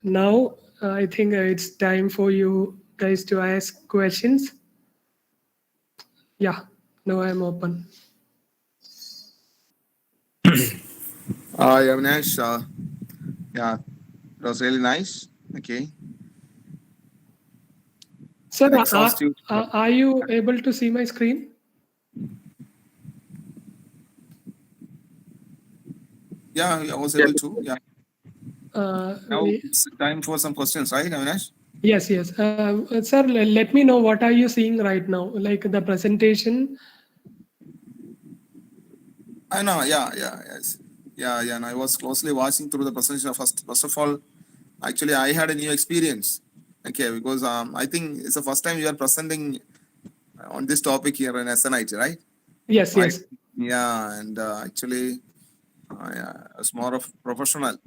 now I think it's time for you guys to ask questions. Yeah, now I'm open. Avinash, yeah, it was really nice. Okay. Sir, Exhaustive. are you able to see my screen? Yeah, I was able to. Yeah. Now We- it's time for some questions, right, Avinash? Yes, yes. Sir, let me know what are you seeing right now, like the presentation. I know. Yeah, yeah, yes. Yeah. And I was closely watching through the presentation. First of all, actually, I had a new experience. Okay, because I think it's the first time you are presenting on this topic here in SNIT, right? Yes, Right. yes. Yeah, and actually, yeah, it's more of professional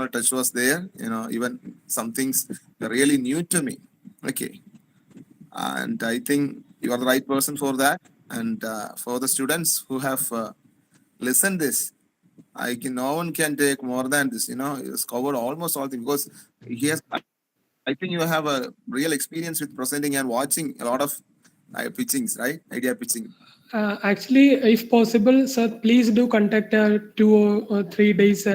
touch was there. You know, even some things really new to me. Okay, and I think you are the right person for that. And for the students who have listened this, no one can take more than this. He's covered almost all things because he has. I think you have a real experience with presenting and watching a lot of pitchings, right? Idea pitching. Actually, if possible, sir, please do contact a 2 or 3 days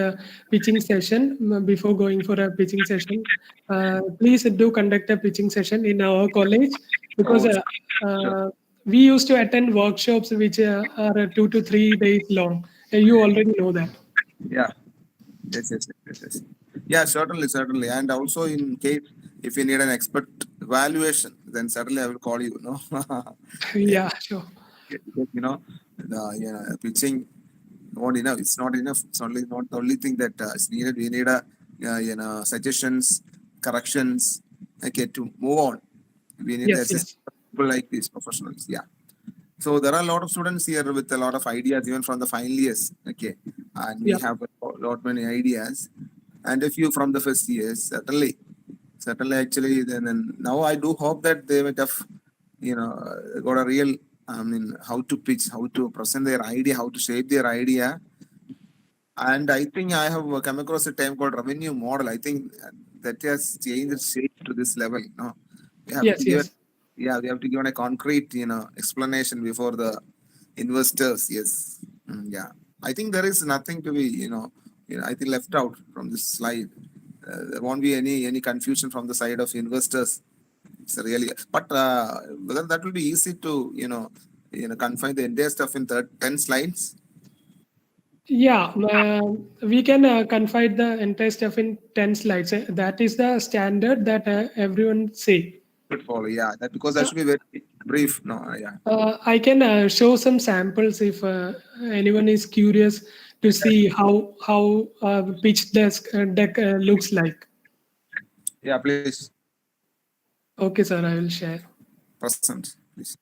pitching session before going for a pitching session. Please do conduct a pitching session in our college because Oh, sure. we used to attend workshops which are 2 to 3 days long. You already know that. Yeah. Yes. Yeah, certainly. And also, in case if you need an expert evaluation, then certainly I will call you. No, yeah, Yeah, sure. because pitching not enough. It's not enough. It's only not the only thing that is needed. We need a suggestions, corrections. Okay, to move on. We need the Yes, assist yes. people like these professionals. Yeah. So there are a lot of students here with a lot of ideas, even from the final years. Okay, and we Yeah. have a lot many ideas, and a few from the first years. Certainly, actually, then now I do hope that they might have, got a real. I mean, how to pitch, how to present their idea, how to shape their idea, and I think I have come across a term called revenue model. I think that has changed its shape to this level. No, we have to Yes, give, yes. yeah, we have to give a concrete, explanation before the investors. Yes, yeah. I think there is nothing to be, I think left out from this slide. There won't be any confusion from the side of investors. It's really, but whether that will be easy to, confine the entire stuff in 10 slides. Yeah, we can confide the entire stuff in 10 slides. That is the standard that everyone say. Could follow, yeah. That because that Uh, should be very brief. No, yeah. I can show some samples if anyone is curious to see how pitch deck looks like. Yeah, please Okay, sir, I will share. present, please.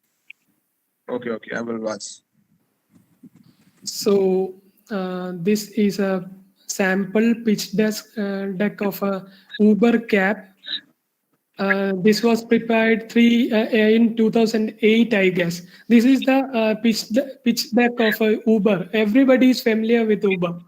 Okay, I will watch. So this is a sample deck of a Uber cab. This was prepared in 2008, I guess. This is the pitch deck of Uber. Everybody is familiar with Uber.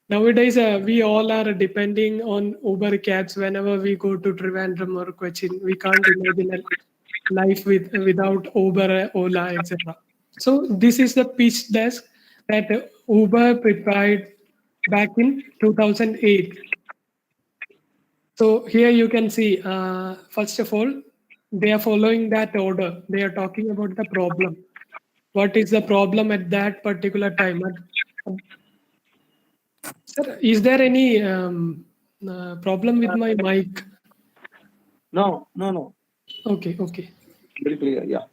Nowadays, we all are depending on Uber cabs whenever we go to Trivandrum or Cochin. We can't imagine a life without Uber, Ola, etc. So this is the pitch desk that Uber prepared back in 2008. So here you can see, first of all, they are following that order. They are talking about the problem. What is the problem at that particular time? Sir, is there any problem with my mic? No. Okay. Very clear. Yeah.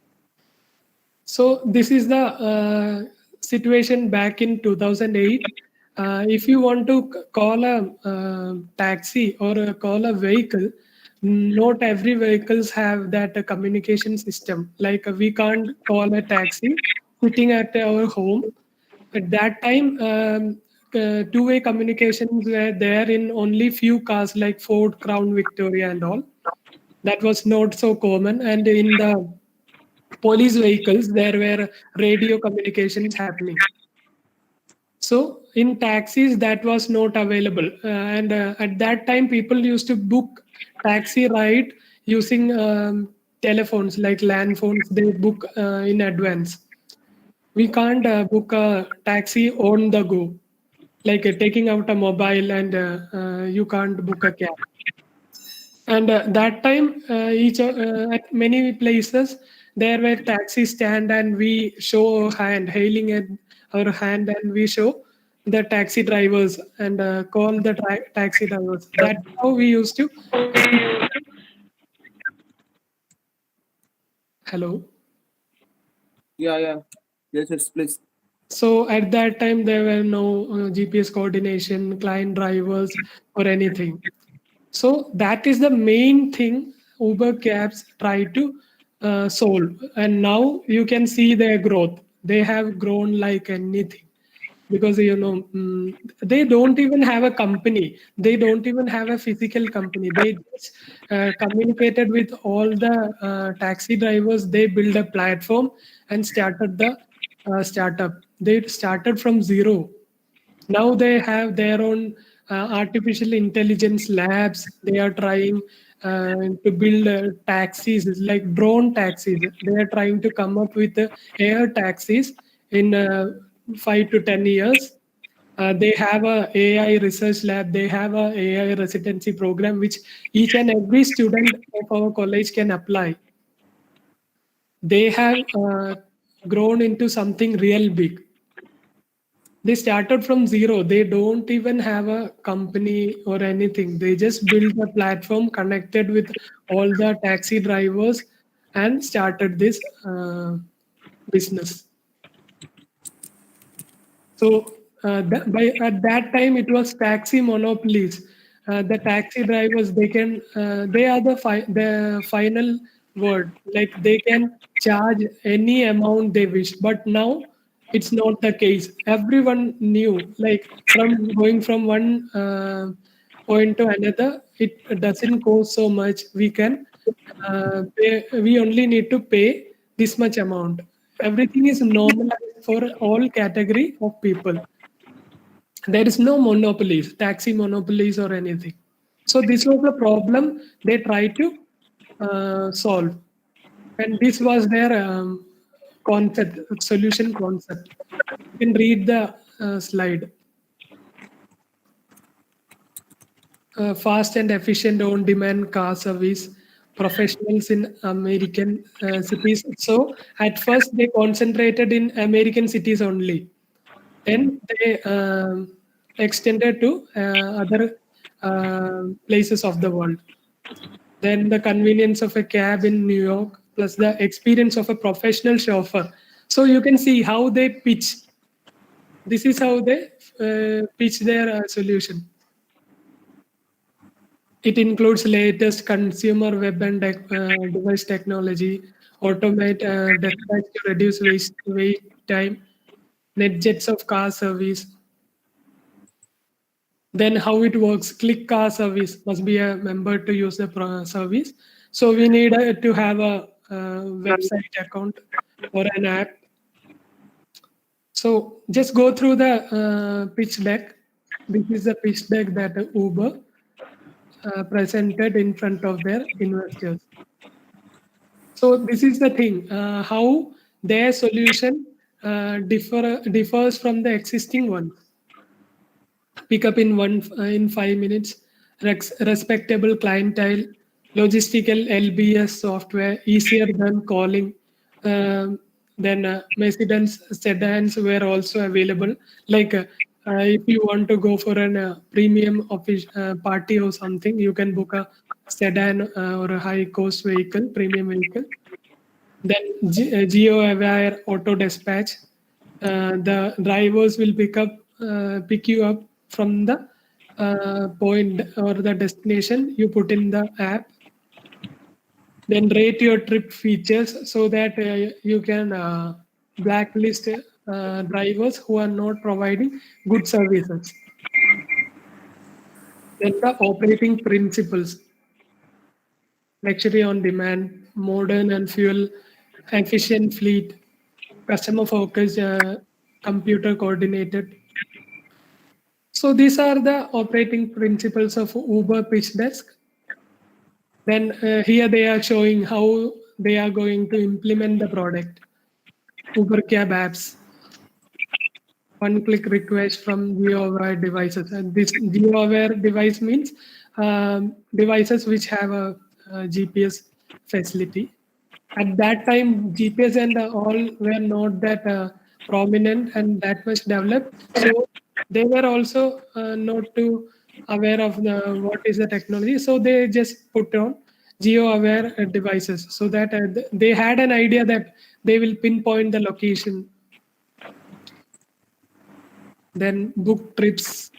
So this is the situation back in 2008. If you want to call a taxi or call a vehicle, not every vehicles have that communication system. Like we can't call a taxi sitting at our home. At that time, two-way communications were there in only few cars like Ford, Crown, Victoria, and all. That was not so common. And in the police vehicles, there were radio communications happening. So in taxis, that was not available. And at that time, people used to book taxi ride using telephones like land phones. They book in advance. We can't book a taxi on the go, like taking out a mobile and you can't book a cab. And that time, at many places, there were taxi stand, and we show our hand, hailing at our hand, and we show the taxi drivers and call the taxi drivers. That's how we used to. Hello. Yeah. Yes, please. So at that time, there were no GPS coordination, client drivers, or anything. So that is the main thing Uber cabs try to solve. And now you can see their growth. They have grown like anything. because they don't even have a company, they don't even have a physical company, they just communicated with all the taxi drivers, they build a platform and started the startup. They started from zero. Now they have their own artificial intelligence labs. They are trying to build taxis, like drone taxis. They are trying to come up with air taxis in 5 to 10 years. They have a AI research lab. They have a AI residency program, which each and every student of our college can apply. They have grown into something real big. They started from zero. They don't even have a company or anything. They just built a platform, connected with all the taxi drivers, and started this business. So at that time, it was taxi monopolies. The taxi drivers, they are the final word. Like, they can charge any amount they wish. But now it's not the case. Everyone knew, like, from going from one point to another, it doesn't cost so much. We only need to pay this much amount. Everything is normalized for all category of people. There is no monopolies, taxi monopolies or anything. So this was the problem they tried to solve, and this was their solution concept. You can read the slide. Fast and efficient on-demand car service, professionals in American cities. So at first they concentrated in American cities only. Then they extended to other places of the world. Then the convenience of a cab in New York plus the experience of a professional chauffeur. So you can see how they pitch. This is how they pitch their solution. It includes latest consumer web and device technology, automate dispatch to reduce wait time, net jets of car service. Then how it works, click car service, must be a member to use the service. So we need to have a website account or an app. So just go through the pitch deck. This is the pitch deck that Uber presented in front of their investors. So this is the thing, how their solution differs from the existing one. Pick up in 5 minutes, respectable clientele, logistical LBS software, easier than calling. Then Mercedes sedans were also available. Like, if you want to go for an premium party or something, you can book a sedan or a high cost vehicle, premium vehicle. Then geo-aware auto dispatch. The drivers will pick you up from the point or the destination you put in the app. Then rate your trip features so that you can blacklist drivers who are not providing good services. Then the operating principles: luxury on demand, modern and fuel efficient fleet, customer focused, computer coordinated. So these are the operating principles of Uber Pitch Desk. Then here they are showing how they are going to implement the product. Uber Cab apps, one-click request from geo-aware devices. And this geo-aware device means devices which have a GPS facility. At that time, GPS and all were not that prominent and that much developed. So they were also not too aware of what is the technology. So they just put on geo-aware devices so that they had an idea that they will pinpoint the location. Then book trips.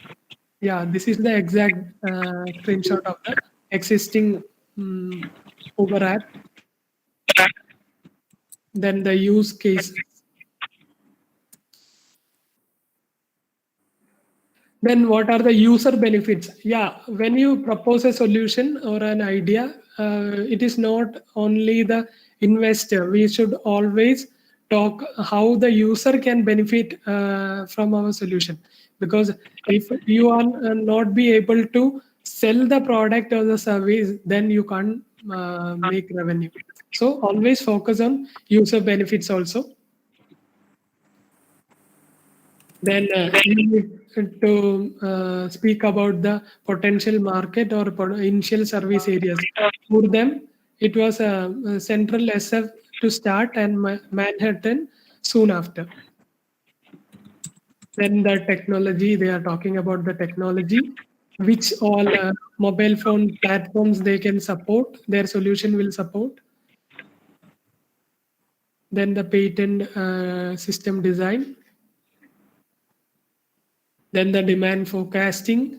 Yeah, this is the exact screenshot of the existing Uber app. Then the use cases. Then what are the user benefits? Yeah, when you propose a solution or an idea, it is not only the investor. We should always talk how the user can benefit from our solution. Because if you are not be able to sell the product or the service, then you can't make revenue. So always focus on user benefits also. Then you need to speak about the potential market or initial service areas. For them, it was a central SF to start and Manhattan soon after. Then the technology, they are talking about the technology, which all mobile phone platforms they can support, their solution will support. Then the patent system design. Then the demand forecasting.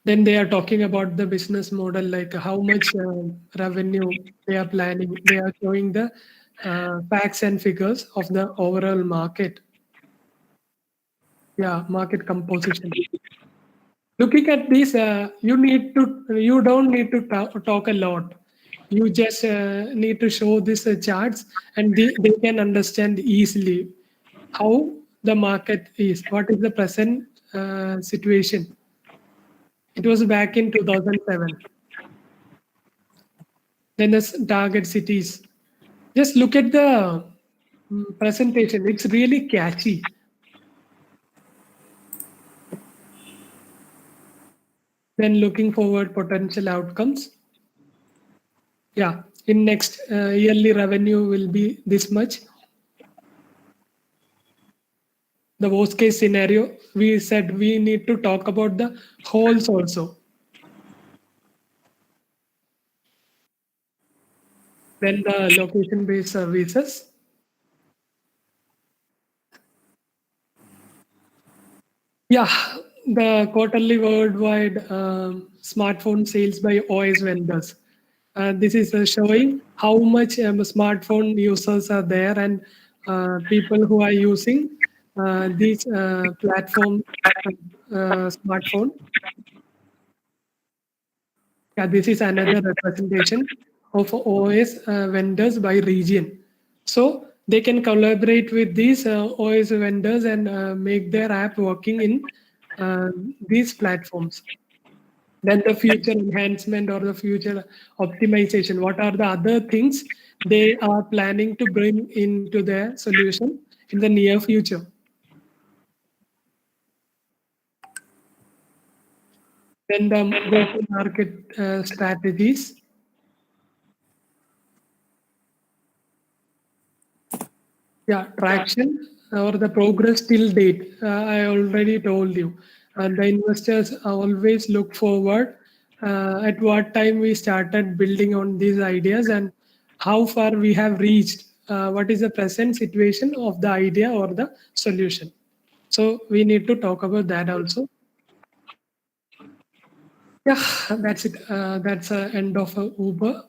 Then they are talking about the business model, like how much revenue they are planning. They are showing the facts and figures of the overall market. Yeah, market composition. Looking at this, you don't need to talk a lot. You just need to show these charts, and they can understand easily how the market is. What is the present situation? It was back in 2007. Then the target cities. Just look at the presentation. It's really catchy. Then looking forward potential outcomes. Yeah, in next yearly revenue will be this much. The worst case scenario, we said we need to talk about the holes also. Then the location based services. Yeah, the quarterly worldwide smartphone sales by OS vendors. This is showing how much smartphone users are there and people who are using these platform smartphone. Yeah, this is another representation of OS vendors by region. So they can collaborate with these OS vendors and make their app working in these platforms. Then the future enhancement or the future optimization. What are the other things they are planning to bring into their solution in the near future? Then the go-to-market strategies. Yeah, traction or the progress till date. I already told you. And the investors always look forward at what time we started building on these ideas and how far we have reached. What is the present situation of the idea or the solution? So we need to talk about that also. Yeah, that's it. That's the end of Uber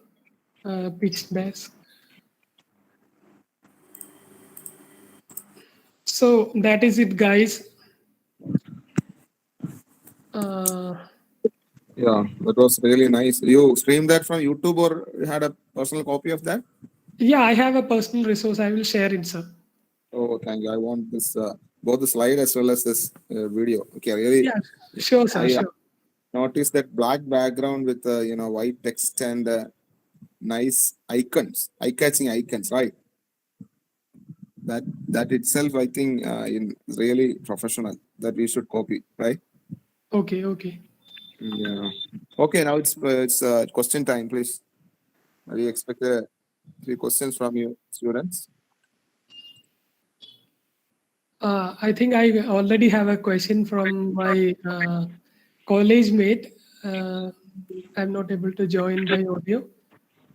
pitch desk. So that is it, guys. Yeah, that was really nice. You streamed that from YouTube or you had a personal copy of that? Yeah, I have a personal resource. I will share it, sir. Oh, thank you. I want this both the slide as well as this video. Okay, really. Yeah, sure, sir. I Sure. noticed that black background with white text and nice icons, eye-catching icons, right? That itself, I think, is really professional. That we should copy, right? Okay, okay. Yeah. Okay, now it's question time, please. We expect 3 questions from you, students. I think I already have a question from my college mate. I'm not able to join by audio.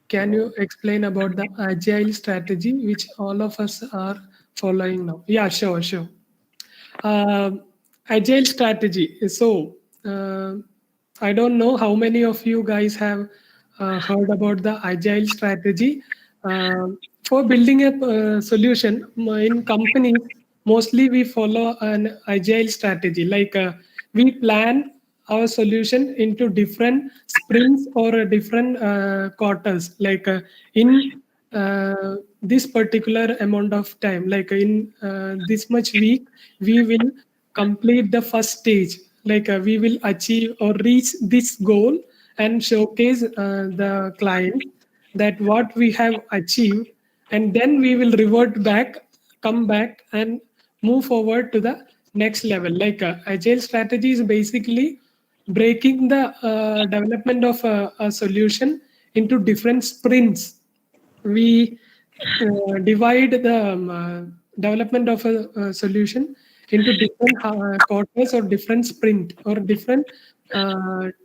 Can you explain about the agile strategy which all of us are following now? Yeah, sure, sure. Agile strategy. So I don't know how many of you guys have heard about the agile strategy. For building a solution in companies, mostly we follow an agile strategy. Like we plan our solution into different sprints or different quarters. Like in this particular amount of time, like in this much week, we will complete the first stage. Like we will achieve or reach this goal and showcase the client that what we have achieved, and then we will revert back, come back and move forward to the next level. Like agile strategy is basically breaking the development of a solution into different sprints. We divide the development of a solution into different quarters or different sprint or different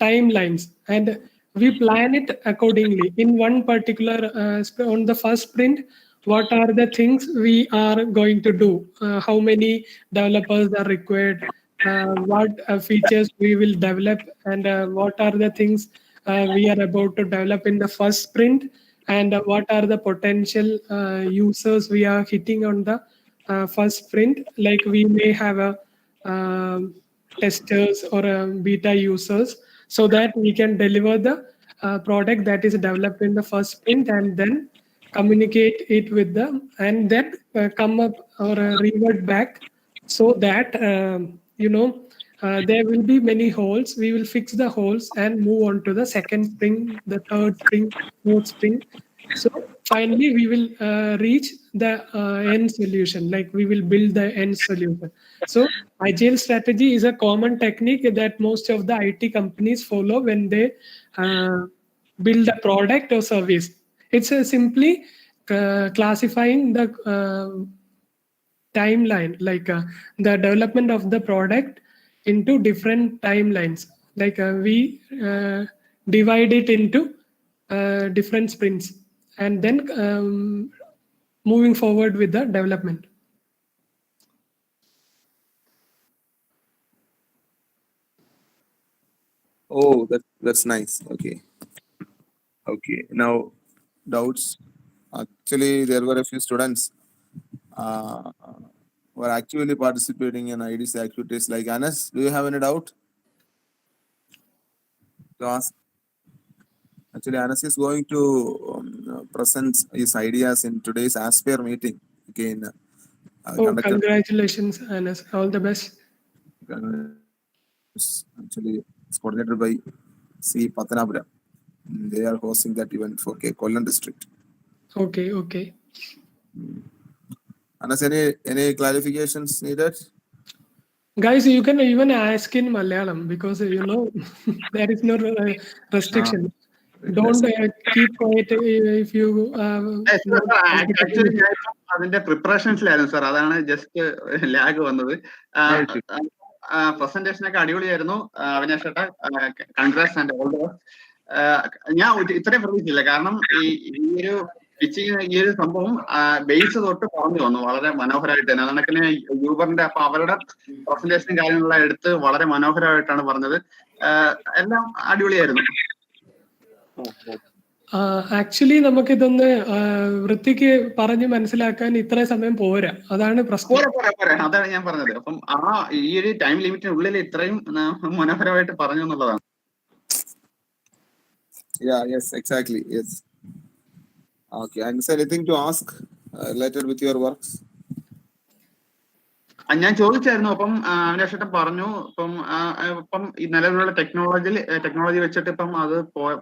timelines, and we plan it accordingly. In one particular on the first sprint, what are the things we are going to do, how many developers are required, what features we will develop, and what are the things we are about to develop in the first sprint, and what are the potential users we are hitting on the first sprint. Like we may have a testers or beta users, so that we can deliver the product that is developed in the first sprint and then communicate it with them, and then come up or revert back, so that there will be many holes. We will fix the holes and move on to the second spring, the third spring, fourth spring. So finally we will reach the end solution, like we will build the end solution. So agile strategy is a common technique that most of the IT companies follow when they build a product or service. It's simply classifying the timeline, like the development of the product into different timelines. Like we divide it into different sprints, and then moving forward with the development. Oh, that's nice. Okay. Okay. Now, doubts. Actually, there were a few students uh, who are actively participating in IDC activities. Like Anas, do you have any doubt to ask? Actually, Anas is going to present his ideas in today's Aspire meeting. Again, Oh, conducted. congratulations, Anas. All the best. Actually, it's coordinated by C. Patanapuram. They are hosting that event for Kollam district. Okay. Anas, any clarifications needed? Guys, you can even ask in Malayalam, because there is no restriction. Don't keep quiet if you not comfortable. Actually ഞാൻ അതിന്റെ പ്രിപ്പറേഷൻസിലായിരുന്നു sir, അതാണ് just lag വന്നത്. Presentation ഒക്കെ അടിപൊളിയായിരുന്നു അവിനാഷ് ചേട്ടാ, congrats and all the best. ഞാൻ ഇത്രയും പ്രതീക്ഷിച്ചില്ല, കാരണം ഈ ഒരു പിച്ചിങ്, ഈ ഒരു സംഭവം ബേസ് തൊട്ട് പറഞ്ഞു വന്നു വളരെ മനോഹരമായിട്ട് തന്നെ. അതുകൊണ്ടൊക്കെ യൂബറിന്റെ അപ്പൊ അവരുടെ പ്രസന്റേഷനും കാര്യങ്ങളെല്ലാം എടുത്ത് വളരെ മനോഹരമായിട്ടാണ് പറഞ്ഞത്. എല്ലാം അടിപൊളിയായിരുന്നു. ആക്ച്വലി നമുക്കിതൊന്ന് വൃത്തിക്ക് പറഞ്ഞ് മനസ്സിലാക്കാൻ ഇത്ര സമയം പോരാ, അതാണ് പ്രശ്നം. പോരാ, അതാണ് ഞാൻ പറഞ്ഞത്. അപ്പം ഈ ഒരു ടൈം ലിമിറ്റിനുള്ളിൽ ഇത്രയും മനോഹരമായിട്ട് പറഞ്ഞു എന്നുള്ളതാണ്. Yeah, yes, exactly. Yes. Okay. And is there anything to ask related with your works? ഞാൻ ചോദിച്ചായിരുന്നു. അപ്പം അവിനാഷ് ചേട്ടൻ പറഞ്ഞു ഇപ്പം ഈ നിലവിലുള്ള ടെക്നോളജി വെച്ചിട്ട് ഇപ്പം അത്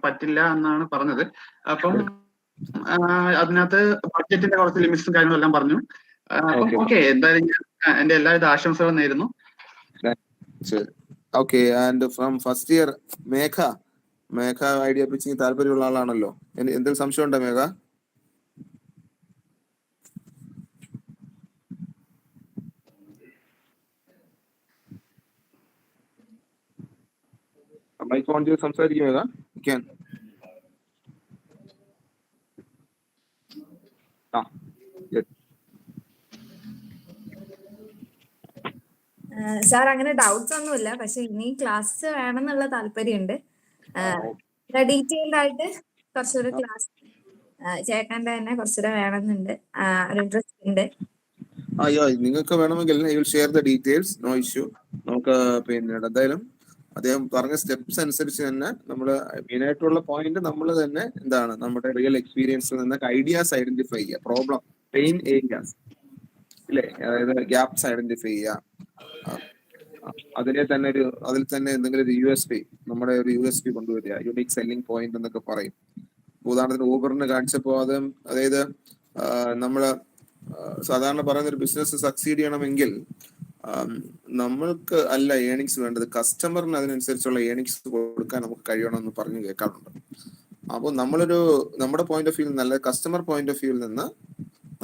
പറ്റില്ല എന്നാണ് പറഞ്ഞത്. അപ്പം അതിനകത്ത് ബഡ്ജറ്റിന്റെ കുറച്ച് ലിമിറ്റ്സും കാര്യങ്ങളും എല്ലാം പറഞ്ഞു. അപ്പം ഓക്കെ, എന്തായാലും ഞാൻ എന്റെ എല്ലാവിധ ആശംസകളും നേരുന്നു. Okay, and from first year, Megha idea pitching താല്പര്യമുള്ള ആളാണല്ലോ. എന്തെങ്കിലും സംശയം ഉണ്ടോ മേഘ? മൈക്ക് ഓൺ ചെയ്ത് സംസാരിക്കും മേഘ. സാർ അങ്ങനെ ഡൗട്ട്സ് ഒന്നുമില്ല, പക്ഷെ ഇനി ക്ലാസ് വേണമെന്നുള്ള താല്പര്യമുണ്ട്. ഡീറ്റെയിൽഡ് ആയിട്ട് കുറച്ചുകൂടെ ക്ലാസ് ചേട്ടൻ്റെ തന്നെ കുറച്ചുകൂടെ വേണമെന്നുണ്ട്, ഒരു ഇൻട്രസ്റ്റ് ഉണ്ട്. അയ്യോ നിങ്ങൾക്ക് വേണമെങ്കിൽ I will share the details, no issue. നമുക്ക് പിന്നെ എന്തായാലും അദ്ദേഹം പറഞ്ഞ സ്റ്റെപ്സ് അനുസരിച്ച് തന്നെ നമ്മൾ മെയിനായിട്ടുള്ള പോയിന്റ് നമ്മൾ തന്നെ എന്താണ് നമ്മുടെ റിയൽ എക്സ്പീരിയൻസിൽ നിന്നൊക്കെ ഐഡിയാസ് ഐഡന്റിഫൈ ചെയ്യുക, പ്രോബ്ലം പെയിൻ ഏരിയാസ് ഇല്ലേ, അതായത് ഗ്യാപ്സ് ഐഡന്റിഫൈ ചെയ്യുക. അതിൽ തന്നെ എന്തെങ്കിലും ഒരു USP, നമ്മുടെ ഒരു USP കൊണ്ടുവരിക, യുണീക് സെല്ലിംഗ് പോയിന്റ് എന്നൊക്കെ പറയും. ഉദാഹരണത്തിന് ഊബറിന് കാണിച്ചപ്പോൾ അതായത് നമ്മള് സാധാരണ പറയുന്ന ഒരു ബിസിനസ് സക്സീഡ് ചെയ്യണമെങ്കിൽ നമ്മൾക്ക് അല്ല ഏണിങ്സ് വേണ്ടത്, കസ്റ്റമറിന് അതിനനുസരിച്ചുള്ള ഏണിങ്സ് കൊടുക്കാൻ നമുക്ക് കഴിയണമെന്ന് പറഞ്ഞു കേൾക്കാറുണ്ട്. അപ്പോൾ നമ്മുടെ പോയിന്റ് ഓഫ് വ്യൂ, നല്ല കസ്റ്റമർ പോയിന്റ് ഓഫ് വ്യൂവിൽ നിന്ന്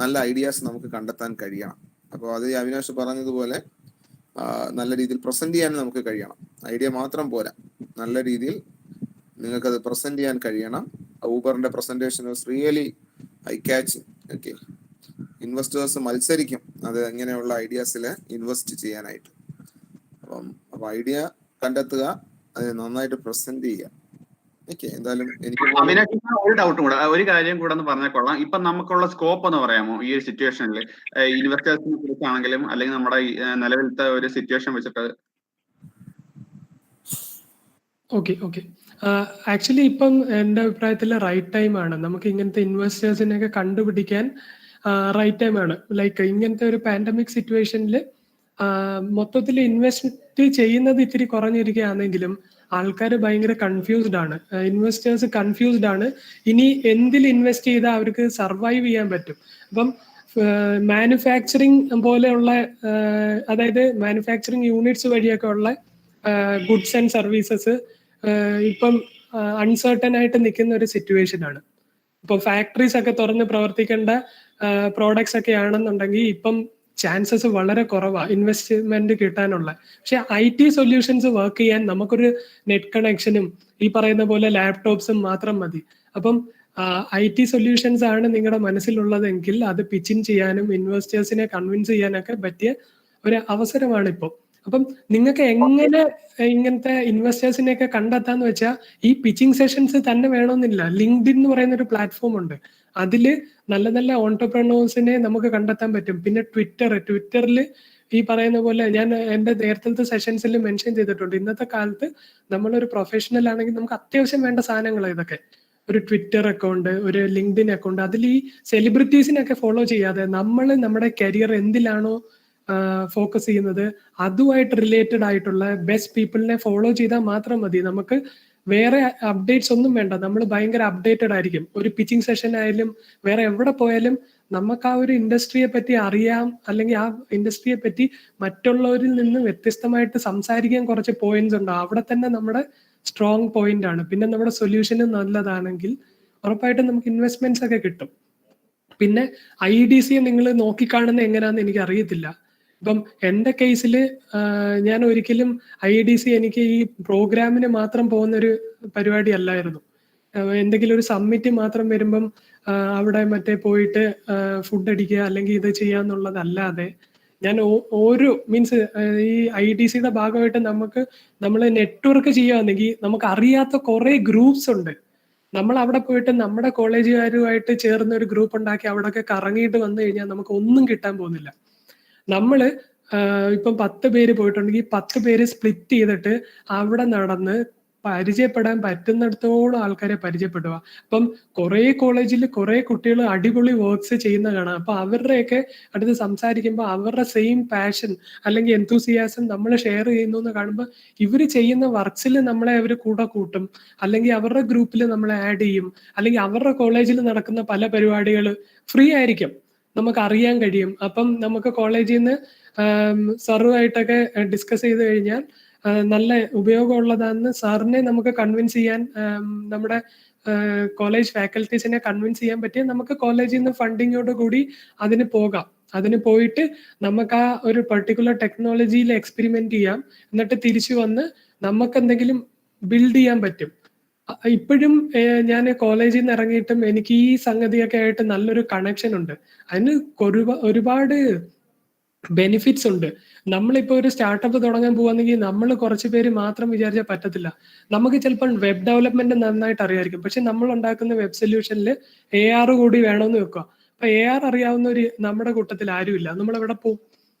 നല്ല ഐഡിയാസ് നമുക്ക് കണ്ടെത്താൻ കഴിയണം. അപ്പോൾ അത് അവിനാഷ് പറഞ്ഞതുപോലെ നല്ല രീതിയിൽ പ്രസന്റ് ചെയ്യാൻ നമുക്ക് കഴിയണം. ഐഡിയ മാത്രം പോരാ, നല്ല രീതിയിൽ നിങ്ങൾക്കത് പ്രസന്റ് ചെയ്യാൻ കഴിയണം. ഊബറിന്റെ presentation was really eye catching. Okay, investors മത്സരിക്കും അത് എങ്ങനെയുള്ള ഐഡിയാസിൽ ഇൻവെസ്റ്റ് ചെയ്യാനായിട്ട്. അപ്പൊ ഐഡിയ കണ്ടെത്തുക, അത് നന്നായിട്ട് പ്രസന്റ് ചെയ്യുക. ഓക്കെ, എന്തായാലും എനിക്ക് ഒരു ഡൗട്ടും കൂടെ, ഒരു കാര്യം കൂടെ ഒന്ന് പറഞ്ഞാൽ കൊള്ളാം. ഇപ്പൊ നമുക്കുള്ള സ്കോപ്പ് എന്ന് പറയാമോ ഈ ഒരു സിറ്റുവേഷനിൽ, ഇൻവെസ്റ്റേഴ്സിനെ കുറിച്ചാണെങ്കിലും അല്ലെങ്കിൽ നമ്മുടെ നിലവിലത്തെ ഒരു സിറ്റുവേഷൻ വെച്ചിട്ട്? ഓക്കെ ഓക്കെ, ആക്ച്വലി ഇപ്പം എൻ്റെ അഭിപ്രായത്തിൽ റൈറ്റ് ടൈമാണ് നമുക്ക് ഇങ്ങനത്തെ ഇൻവെസ്റ്റേഴ്സിനെയൊക്കെ കണ്ടുപിടിക്കാൻ. റൈറ്റ് ടൈമാണ്. ലൈക്ക് ഇങ്ങനത്തെ ഒരു പാൻഡമിക് സിറ്റുവേഷനിൽ മൊത്തത്തിൽ ഇൻവെസ്റ്റ് ചെയ്യുന്നത് ഇത്തിരി കുറഞ്ഞിരിക്കുകയാണെങ്കിലും ആൾക്കാർ ഭയങ്കര കൺഫ്യൂസ്ഡ് ആണ്. ഇൻവെസ്റ്റേഴ്സ് കൺഫ്യൂസ്ഡ് ആണ്. ഇനി എന്തിൽ ഇൻവെസ്റ്റ് ചെയ്താൽ അവർക്ക് സർവൈവ് ചെയ്യാൻ പറ്റും. അപ്പം മാനുഫാക്ചറിങ് പോലെയുള്ള, അതായത് മാനുഫാക്ചറിങ് യൂണിറ്റ്സ് വഴിയൊക്കെ ഉള്ള ഗുഡ്സ് ആൻഡ് സർവീസസ് ഇപ്പം അൺസർട്ടൻ ആയിട്ട് നിൽക്കുന്ന ഒരു സിറ്റുവേഷൻ ആണ്. ഇപ്പോൾ ഫാക്ടറീസ് ഒക്കെ തുറന്ന് പ്രവർത്തിക്കേണ്ട പ്രോഡക്ട്സ് ഒക്കെ ആണെന്നുണ്ടെങ്കിൽ ഇപ്പം ചാൻസസ് വളരെ കുറവാണ് ഇൻവെസ്റ്റ്മെന്റ് കിട്ടാനുള്ള. പക്ഷെ IT സൊല്യൂഷൻസ് വർക്ക് ചെയ്യാൻ നമുക്കൊരു നെറ്റ് കണക്ഷനും ഈ പറയുന്ന പോലെ ലാപ്ടോപ്സും മാത്രം മതി. അപ്പം IT സൊല്യൂഷൻസ് ആണ് നിങ്ങളുടെ മനസ്സിലുള്ളതെങ്കിൽ അത് പിച്ചിങ് ചെയ്യാനും ഇൻവെസ്റ്റേഴ്സിനെ കൺവിൻസ് ചെയ്യാനൊക്കെ പറ്റിയ ഒരു അവസരമാണ് ഇപ്പോൾ. അപ്പം നിങ്ങൾക്ക് എങ്ങനെ ഇങ്ങനത്തെ ഇൻവെസ്റ്റേഴ്സിനെയൊക്കെ കണ്ടെത്താന്ന് വെച്ചാൽ ഈ പിച്ചിങ് സെഷൻസ് തന്നെ വേണമെന്നില്ല. ലിങ്ക്ഡിൻ എന്ന് പറയുന്ന ഒരു പ്ലാറ്റ്ഫോം ഉണ്ട്. അതില് നല്ല നല്ല ഓൺടർപ്രണേഴ്സിനെ നമുക്ക് കണ്ടെത്താൻ പറ്റും. പിന്നെ ട്വിറ്ററിൽ ഈ പറയുന്ന പോലെ ഞാൻ എൻ്റെ നേരത്തെ സെഷൻസിൽ മെൻഷൻ ചെയ്തിട്ടുണ്ട്, ഇന്നത്തെ കാലത്ത് നമ്മളൊരു പ്രൊഫഷണൽ ആണെങ്കിൽ നമുക്ക് അത്യാവശ്യം വേണ്ട സാധനങ്ങൾ ഇതൊക്കെ. ഒരു ട്വിറ്റർ അക്കൗണ്ട്, ഒരു ലിങ്ക്ഡിൻ അക്കൗണ്ട്, അതിൽ ഈ സെലിബ്രിറ്റീസിനൊക്കെ ഫോളോ ചെയ്യാതെ നമ്മൾ നമ്മുടെ കരിയർ എന്തിലാണോ ഫോക്കസ് ചെയ്യുന്നത് അതുമായിട്ട് റിലേറ്റഡ് ആയിട്ടുള്ള ബെസ്റ്റ് പീപ്പിളിനെ ഫോളോ ചെയ്താൽ മാത്രം മതി. നമുക്ക് വേറെ അപ്ഡേറ്റ്സ് ഒന്നും വേണ്ട. നമ്മൾ ഭയങ്കര അപ്ഡേറ്റഡ് ആയിരിക്കും. ഒരു പിച്ചിങ് സെഷൻ ആയാലും വേറെ എവിടെ പോയാലും നമുക്ക് ആ ഒരു ഇൻഡസ്ട്രിയെ പറ്റി അറിയാം, അല്ലെങ്കിൽ ആ ഇൻഡസ്ട്രിയെ പറ്റി മറ്റുള്ളവരിൽ നിന്ന് വ്യത്യസ്തമായിട്ട് സംസാരിക്കാൻ കുറച്ച് പോയിന്റ്സ് ഉണ്ട്. അവിടെ തന്നെ നമ്മുടെ സ്ട്രോങ് പോയിന്റ് ആണ്. പിന്നെ നമ്മുടെ സൊല്യൂഷനും നല്ലതാണെങ്കിൽ ഉറപ്പായിട്ടും നമുക്ക് ഇൻവെസ്റ്റ്മെന്റ്സ് ഒക്കെ കിട്ടും. പിന്നെ IDC നിങ്ങൾ നോക്കിക്കാണുന്ന എങ്ങനെയാണെന്ന് എനിക്ക് അറിയത്തില്ല. ഇപ്പം എൻ്റെ കേസിൽ ഞാൻ ഒരിക്കലും IDC എനിക്ക് ഈ പ്രോഗ്രാമിന് മാത്രം പോകുന്നൊരു പരിപാടി അല്ലായിരുന്നു. എന്തെങ്കിലും ഒരു സമ്മിറ്റ് മാത്രം വരുമ്പം അവിടെ മറ്റേ പോയിട്ട് ഫുഡ് അടിക്കുക അല്ലെങ്കിൽ ഇത് ചെയ്യാന്നുള്ളതല്ലാതെ ഞാൻ ഓരോ മീൻസ് ഈ IDCയുടെ ഭാഗമായിട്ട് നമ്മൾ നെറ്റ്വർക്ക് ചെയ്യുകയാണെങ്കിൽ നമുക്ക് അറിയാത്ത കുറെ ഗ്രൂപ്പ്സ് ഉണ്ട്. നമ്മൾ അവിടെ പോയിട്ട് നമ്മുടെ കോളേജുകാരുമായിട്ട് ചേർന്ന് ഒരു ഗ്രൂപ്പ് ഉണ്ടാക്കി അവിടെയൊക്കെ കറങ്ങിയിട്ട് വന്നു കഴിഞ്ഞാൽ നമുക്ക് ഒന്നും കിട്ടാൻ പോകുന്നില്ല. നമ്മള് ഇപ്പം 10 പേര് പോയിട്ടുണ്ടെങ്കിൽ 10 പേര് സ്പ്ലിറ്റ് ചെയ്തിട്ട് അവിടെ നടന്ന് പരിചയപ്പെടാൻ പറ്റുന്നിടത്തോളം ആൾക്കാരെ പരിചയപ്പെടുക. അപ്പം കുറെ കോളേജിൽ കുറെ കുട്ടികൾ അടിപൊളി വർക്ക്സ് ചെയ്യുന്ന കാണാം. അപ്പൊ അവരുടെയൊക്കെ അടുത്ത് സംസാരിക്കുമ്പോൾ അവരുടെ സെയിം പാഷൻ അല്ലെങ്കിൽ എന്തൂസിയാസം നമ്മൾ ഷെയർ ചെയ്യുന്നു എന്ന് കാണുമ്പോൾ ഇവർ ചെയ്യുന്ന വർക്ക്സിൽ നമ്മളെ അവർ കൂടെ കൂട്ടും, അല്ലെങ്കിൽ അവരുടെ ഗ്രൂപ്പിൽ നമ്മളെ ആഡ് ചെയ്യും, അല്ലെങ്കിൽ അവരുടെ കോളേജിൽ നടക്കുന്ന പല പരിപാടികൾ ഫ്രീ ആയിരിക്കും, നമുക്ക് അറിയാൻ കഴിയും. അപ്പം നമുക്ക് കോളേജിൽ നിന്ന് സാറുമായിട്ടൊക്കെ ഡിസ്കസ് ചെയ്ത് കഴിഞ്ഞാൽ നല്ല ഉപയോഗമുള്ളതാണെന്ന് സാറിനെ നമുക്ക് കൺവിൻസ് ചെയ്യാൻ, നമ്മുടെ കോളേജ് ഫാക്കൽറ്റീസിനെ കൺവിൻസ് ചെയ്യാൻ പറ്റിയ നമുക്ക് കോളേജിൽ നിന്ന് ഫണ്ടിങ്ങോട് കൂടി അതിന് പോകാം. അതിന് പോയിട്ട് നമുക്ക് ആ ഒരു പെർട്ടിക്കുലർ ടെക്നോളജിയിൽ എക്സ്പെരിമെന്റ് ചെയ്യാം. എന്നിട്ട് തിരിച്ചു വന്ന് നമുക്ക് എന്തെങ്കിലും ബിൽഡ് ചെയ്യാൻ പറ്റും. ഇപ്പോഴും ഞാൻ കോളേജിൽ നിന്ന് ഇറങ്ങിയിട്ടും എനിക്ക് ഈ സംഗതിയൊക്കെ ആയിട്ട് നല്ലൊരു കണക്ഷൻ ഉണ്ട്. അതിന് ഒരുപാട് ബെനിഫിറ്റ്സ് ഉണ്ട്. നമ്മളിപ്പോൾ ഒരു സ്റ്റാർട്ടപ്പ് തുടങ്ങാൻ പോവാണെങ്കിൽ നമ്മൾ കുറച്ച് പേര് മാത്രം വിചാരിച്ചാൽ പറ്റത്തില്ല. നമുക്ക് ചിലപ്പോൾ വെബ് ഡെവലപ്മെന്റ് നന്നായിട്ട് അറിയായിരിക്കും, പക്ഷെ നമ്മൾ ഉണ്ടാക്കുന്ന വെബ് സൊല്യൂഷനിൽ AR കൂടി വേണമെന്ന് വെക്കുക. അപ്പൊ AR അറിയാവുന്ന നമ്മുടെ കൂട്ടത്തിൽ ആരുമില്ല, നമ്മളെവിടെ പോകും?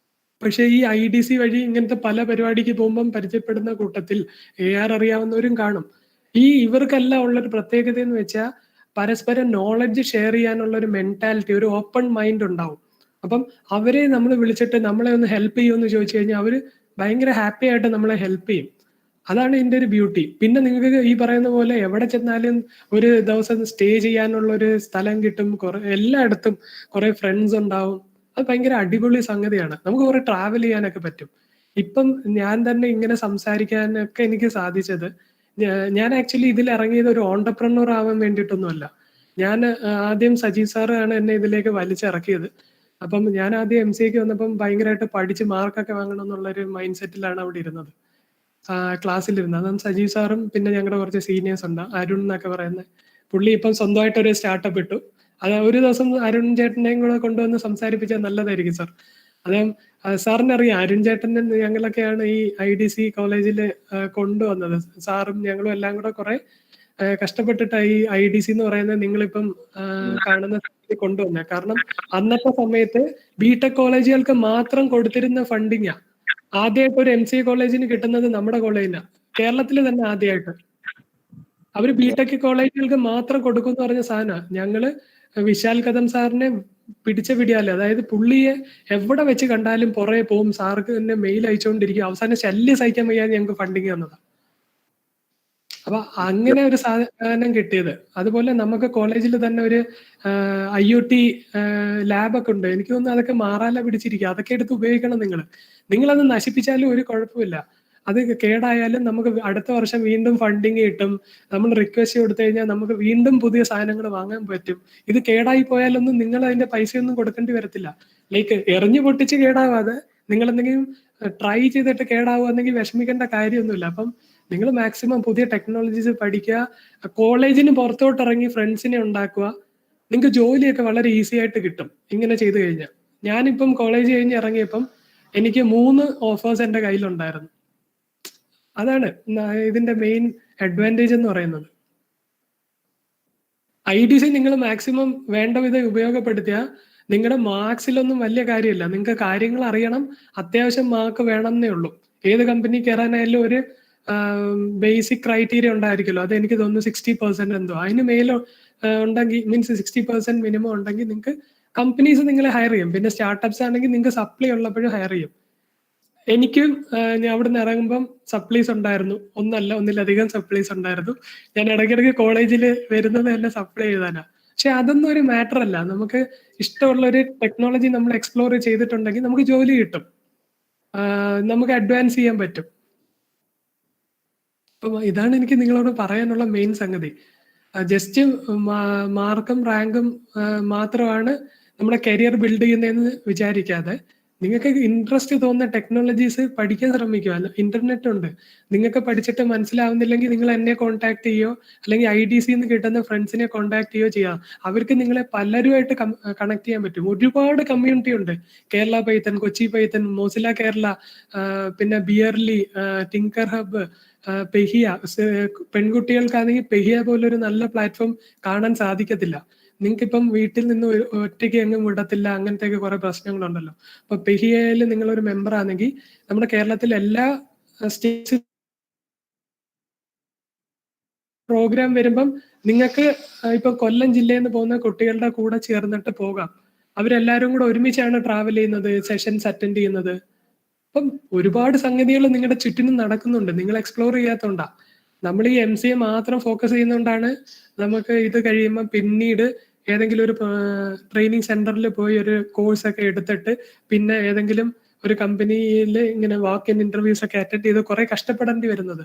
പക്ഷെ ഈ IDC വഴി ഇങ്ങനത്തെ പല പരിപാടിക്ക് പോകുമ്പം പരിചയപ്പെടുന്ന കൂട്ടത്തിൽ AR അറിയാവുന്നവരും കാണും. ഇവർക്കെല്ലാം ഉള്ളൊരു പ്രത്യേകത എന്ന് വെച്ചാൽ പരസ്പരം നോളജ് ഷെയർ ചെയ്യാനുള്ള ഒരു മെന്റാലിറ്റി, ഒരു ഓപ്പൺ മൈൻഡ് ഉണ്ടാവും. അപ്പം അവരെ നമ്മൾ വിളിച്ചിട്ട് നമ്മളെ ഒന്ന് ഹെൽപ്പ് ചെയ്യുമെന്ന് ചോദിച്ചു കഴിഞ്ഞാൽ അവര് ഭയങ്കര ഹാപ്പി ആയിട്ട് നമ്മളെ ഹെൽപ്പ് ചെയ്യും. അതാണ് ഇതിന്റെ ഒരു ബ്യൂട്ടി. പിന്നെ നിങ്ങൾക്ക് ഈ പറയുന്ന പോലെ എവിടെ ചെന്നാലും ഒരു ദിവസം സ്റ്റേ ചെയ്യാനുള്ള ഒരു സ്ഥലം കിട്ടും, എല്ലായിടത്തും കുറെ ഫ്രണ്ട്സ് ഉണ്ടാവും. അത് ഭയങ്കര അടിപൊളി സംഗതിയാണ്. നമുക്ക് കുറെ ട്രാവൽ ചെയ്യാനൊക്കെ പറ്റും. ഇപ്പം ഞാൻ തന്നെ ഇങ്ങനെ സംസാരിക്കാനൊക്കെ എനിക്ക് സാധിച്ചത്, ഞാൻ ആക്ച്വലി ഇതിൽ ഇറങ്ങിയത് ഒരു ഓണ്ടർപ്രനർ ആവാൻ വേണ്ടിയിട്ടൊന്നുമല്ല. ഞാൻ ആദ്യം സജി സാറാണ് എന്നെ ഇതിലേക്ക് വലിച്ചിറക്കിയത്. അപ്പം ഞാൻ ആദ്യം MCAക്ക് വന്നപ്പം ഭയങ്കരമായിട്ട് പഠിച്ച് മാർക്കൊക്കെ വാങ്ങണം എന്നുള്ളൊരു മൈൻഡ് സെറ്റിലാണ് അവിടെ ഇരുന്നത്, ക്ലാസ്സിലിരുന്നത്. അതും സജീവ് സാറും പിന്നെ ഞങ്ങളുടെ കുറച്ച് സീനിയേഴ്സ് ഉണ്ട്, അരുൺ എന്നൊക്കെ പറയുന്നത്. പുള്ളി ഇപ്പം സ്വന്തമായിട്ടൊരു സ്റ്റാർട്ടപ്പ് ഇട്ടു. അത് ഒരു ദിവസം അരുൺ ചേട്ടനെയും കൂടെ കൊണ്ടുവന്ന് സംസാരിപ്പിച്ചാൽ നല്ലതായിരിക്കും സാർ. അദ്ദേഹം സാറിന് അറിയാം, അരുൺ ചേട്ടൻ ഞങ്ങളൊക്കെയാണ് ഈ IDC കോളേജിൽ കൊണ്ടുവന്നത്. സാറും ഞങ്ങളും എല്ലാം കൂടെ കുറെ കഷ്ടപ്പെട്ടിട്ടാണ് ഈ IDC എന്ന് പറയുന്നത് നിങ്ങളിപ്പം കാണുന്ന കൊണ്ടുവന്നത്. കാരണം അന്നത്തെ സമയത്ത് BTech കോളേജുകൾക്ക് മാത്രം കൊടുത്തിരുന്ന ഫണ്ടിങ്ങാ. ആദ്യമായിട്ട് ഒരു MCA കോളേജിന് കിട്ടുന്നത് നമ്മുടെ കോളേജിനാണ്, കേരളത്തിൽ തന്നെ ആദ്യമായിട്ട്. അവര് BTech കോളേജുകൾക്ക് മാത്രം കൊടുക്കും എന്ന് പറഞ്ഞ സാധനമാണ്. ഞങ്ങള് വിശാൽ കദം സാറിനെ പിടിച്ച പിടിയാലേ, അതായത് പുള്ളിയെ എവിടെ വെച്ച് കണ്ടാലും പുറകെ പോവും, സാർക്ക് തന്നെ മെയിൽ അയച്ചുകൊണ്ടിരിക്കും. അവസാനം ശല്യം സഹിക്കാൻ വയ്യാതെ ഞങ്ങൾക്ക് ഫണ്ടിങ് തന്നതാണ്. അപ്പൊ അങ്ങനെ ഒരു സാധനം കിട്ടിയത്. അതുപോലെ നമുക്ക് കോളേജിൽ തന്നെ ഒരു IoT ലാബൊക്കെ ഉണ്ട്. എനിക്ക് തോന്നുന്നു അതൊക്കെ മാറാല പിടിച്ചിരിക്കുക. അതൊക്കെ എടുത്ത് ഉപയോഗിക്കണം നിങ്ങളത് നശിപ്പിച്ചാലും ഒരു കുഴപ്പമില്ല. അത് കേടായാലും നമുക്ക് അടുത്ത വർഷം വീണ്ടും ഫണ്ടിങ് കിട്ടും. നമ്മൾ റിക്വസ്റ്റ് കൊടുത്തു കഴിഞ്ഞാൽ നമുക്ക് വീണ്ടും പുതിയ സാധനങ്ങൾ വാങ്ങാൻ പറ്റും. ഇത് കേടായി പോയാലൊന്നും നിങ്ങൾ അതിന്റെ പൈസയൊന്നും കൊടുക്കേണ്ടി വരത്തില്ല. ലൈക്ക് എറിഞ്ഞു പൊട്ടിച്ച് കേടാവാതെ നിങ്ങൾ എന്തെങ്കിലും ട്രൈ ചെയ്തിട്ട് കേടാവുകയെന്നെങ്കിൽ വിഷമിക്കേണ്ട കാര്യമൊന്നുമില്ല. അപ്പം നിങ്ങൾ മാക്സിമം പുതിയ ടെക്നോളജീസ് പഠിക്കുക, കോളേജിന് പുറത്തോട്ട് ഇറങ്ങി ഫ്രണ്ട്സിനെ ഉണ്ടാക്കുക. നിങ്ങൾക്ക് ജോലിയൊക്കെ വളരെ ഈസി ആയിട്ട് കിട്ടും ഇങ്ങനെ ചെയ്തു കഴിഞ്ഞാൽ. ഞാനിപ്പം കോളേജ് കഴിഞ്ഞ് ഇറങ്ങിയപ്പം എനിക്ക് 3 ഓഫേഴ്സ് എൻ്റെ കയ്യിലുണ്ടായിരുന്നു. അതാണ് ഇതിന്റെ മെയിൻ അഡ്വാൻറ്റേജ് എന്ന് പറയുന്നത്. IDC നിങ്ങൾ മാക്സിമം വേണ്ട വിധം ഉപയോഗപ്പെടുത്തിയാൽ നിങ്ങളുടെ മാർക്സിലൊന്നും വലിയ കാര്യമില്ല. നിങ്ങൾക്ക് കാര്യങ്ങൾ അറിയണം, അത്യാവശ്യം മാർക്ക് വേണമെന്നേ ഉള്ളൂ. ഏത് കമ്പനി കയറാനായാലും ഒരു ബേസിക് ക്രൈറ്റീരിയ ഉണ്ടായിരിക്കുമല്ലോ. അത് എനിക്ക് തോന്നുന്നു 60% എന്തോ, അതിന് മേലെ ഉണ്ടെങ്കിൽ, മീൻസ് 60% മിനിമം ഉണ്ടെങ്കിൽ നിങ്ങൾക്ക് കമ്പനീസ് നിങ്ങളെ ഹയർ ചെയ്യും. പിന്നെ സ്റ്റാർട്ടപ്സ് ആണെങ്കിൽ നിങ്ങൾക്ക് സപ്ലൈ ഉള്ളപ്പോഴും ഹയർ ചെയ്യും. എനിക്കും ഞാൻ അവിടെ നിന്ന് ഇറങ്ങുമ്പം സപ്ലീസ് ഉണ്ടായിരുന്നു, ഒന്നിലധികം സപ്ലീസ് ഉണ്ടായിരുന്നു. ഞാൻ ഇടയ്ക്കിടയ്ക്ക് കോളേജിൽ വരുന്നത് തന്നെ സപ്ലൈ ചെയ്താനാ. പക്ഷെ അതൊന്നും ഒരു മാറ്റർ അല്ല. നമുക്ക് ഇഷ്ടമുള്ള ഒരു ടെക്നോളജി നമ്മൾ എക്സ്പ്ലോർ ചെയ്തിട്ടുണ്ടെങ്കിൽ നമുക്ക് ജോലി കിട്ടും, നമുക്ക് അഡ്വാൻസ് ചെയ്യാൻ പറ്റും. അപ്പം ഇതാണ് എനിക്ക് നിങ്ങളോട് പറയാനുള്ള മെയിൻ സംഗതി. ജസ്റ്റ് മാർക്കും റാങ്കും മാത്രമാണ് നമ്മുടെ കരിയർ ബിൽഡ് ചെയ്യുന്നതെന്ന് വിചാരിക്കാതെ നിങ്ങൾക്ക് ഇൻട്രസ്റ്റ് തോന്നുന്ന ടെക്നോളജീസ് പഠിക്കാൻ ശ്രമിക്കുക. ഇന്റർനെറ്റ് ഉണ്ട്, നിങ്ങൾക്ക് പഠിച്ചിട്ട് മനസ്സിലാവുന്നില്ലെങ്കിൽ നിങ്ങൾ എന്നെ കോൺടാക്ട് ചെയ്യോ, അല്ലെങ്കിൽ IDC കിട്ടുന്ന ഫ്രണ്ട്സിനെ കോൺടാക്ട് ചെയ്യോ ചെയ്യാം. അവർക്ക് നിങ്ങളെ പലരുമായിട്ട് കണക്ട് ചെയ്യാൻ പറ്റും. ഒരുപാട് കമ്മ്യൂണിറ്റി ഉണ്ട്. Kerala Python, Kochi Python, Mozilla Kerala, പിന്നെ ബിയർലി, ടിങ്കർ ഹബ്, പെഹിയ. പെൺകുട്ടികൾക്കാണെങ്കിൽ പെഹിയ പോലൊരു നല്ല പ്ലാറ്റ്ഫോം കാണാൻ സാധിക്കത്തില്ല. നിങ്ങൾക്കിപ്പം വീട്ടിൽ നിന്ന് ഒറ്റയ്ക്ക് എങ്ങും വിടത്തില്ല, അങ്ങനത്തെ കുറെ പ്രശ്നങ്ങളുണ്ടല്ലോ. അപ്പൊ പെഹിയയിൽ നിങ്ങളൊരു മെമ്പർ ആണെങ്കിൽ നമ്മുടെ കേരളത്തിലെ എല്ലാ സ്റ്റേറ്റ്സ് പ്രോഗ്രാം വരുമ്പം നിങ്ങൾക്ക് ഇപ്പൊ കൊല്ലം ജില്ലയിൽ നിന്ന് പോകുന്ന കുട്ടികളുടെ കൂടെ ചേർന്നിട്ട് പോകാം. അവരെല്ലാരും കൂടെ ഒരുമിച്ചാണ് ട്രാവൽ ചെയ്യുന്നത്, സെഷൻസ് അറ്റൻഡ് ചെയ്യുന്നത്. അപ്പം ഒരുപാട് സംഗതികൾ നിങ്ങളുടെ ചുറ്റിനും നടക്കുന്നുണ്ട്, നിങ്ങൾ എക്സ്പ്ലോർ ചെയ്യാത്തോണ്ടാ. നമ്മൾ ഈ MCA മാത്രം ഫോക്കസ് ചെയ്യുന്നതുകൊണ്ടാണ് നമുക്ക് ഇത് കഴിയുമ്പോൾ പിന്നീട് ഏതെങ്കിലും ഒരു ട്രെയിനിങ് സെന്ററിൽ പോയി ഒരു കോഴ്സ് ഒക്കെ എടുത്തിട്ട് പിന്നെ ഏതെങ്കിലും ഒരു കമ്പനിയിൽ ഇങ്ങനെ വാക്ക് ഇൻ ഇന്റർവ്യൂസ് ഒക്കെ അറ്റൻഡ് ചെയ്ത് കുറെ കഷ്ടപ്പെടേണ്ടി വരുന്നത്.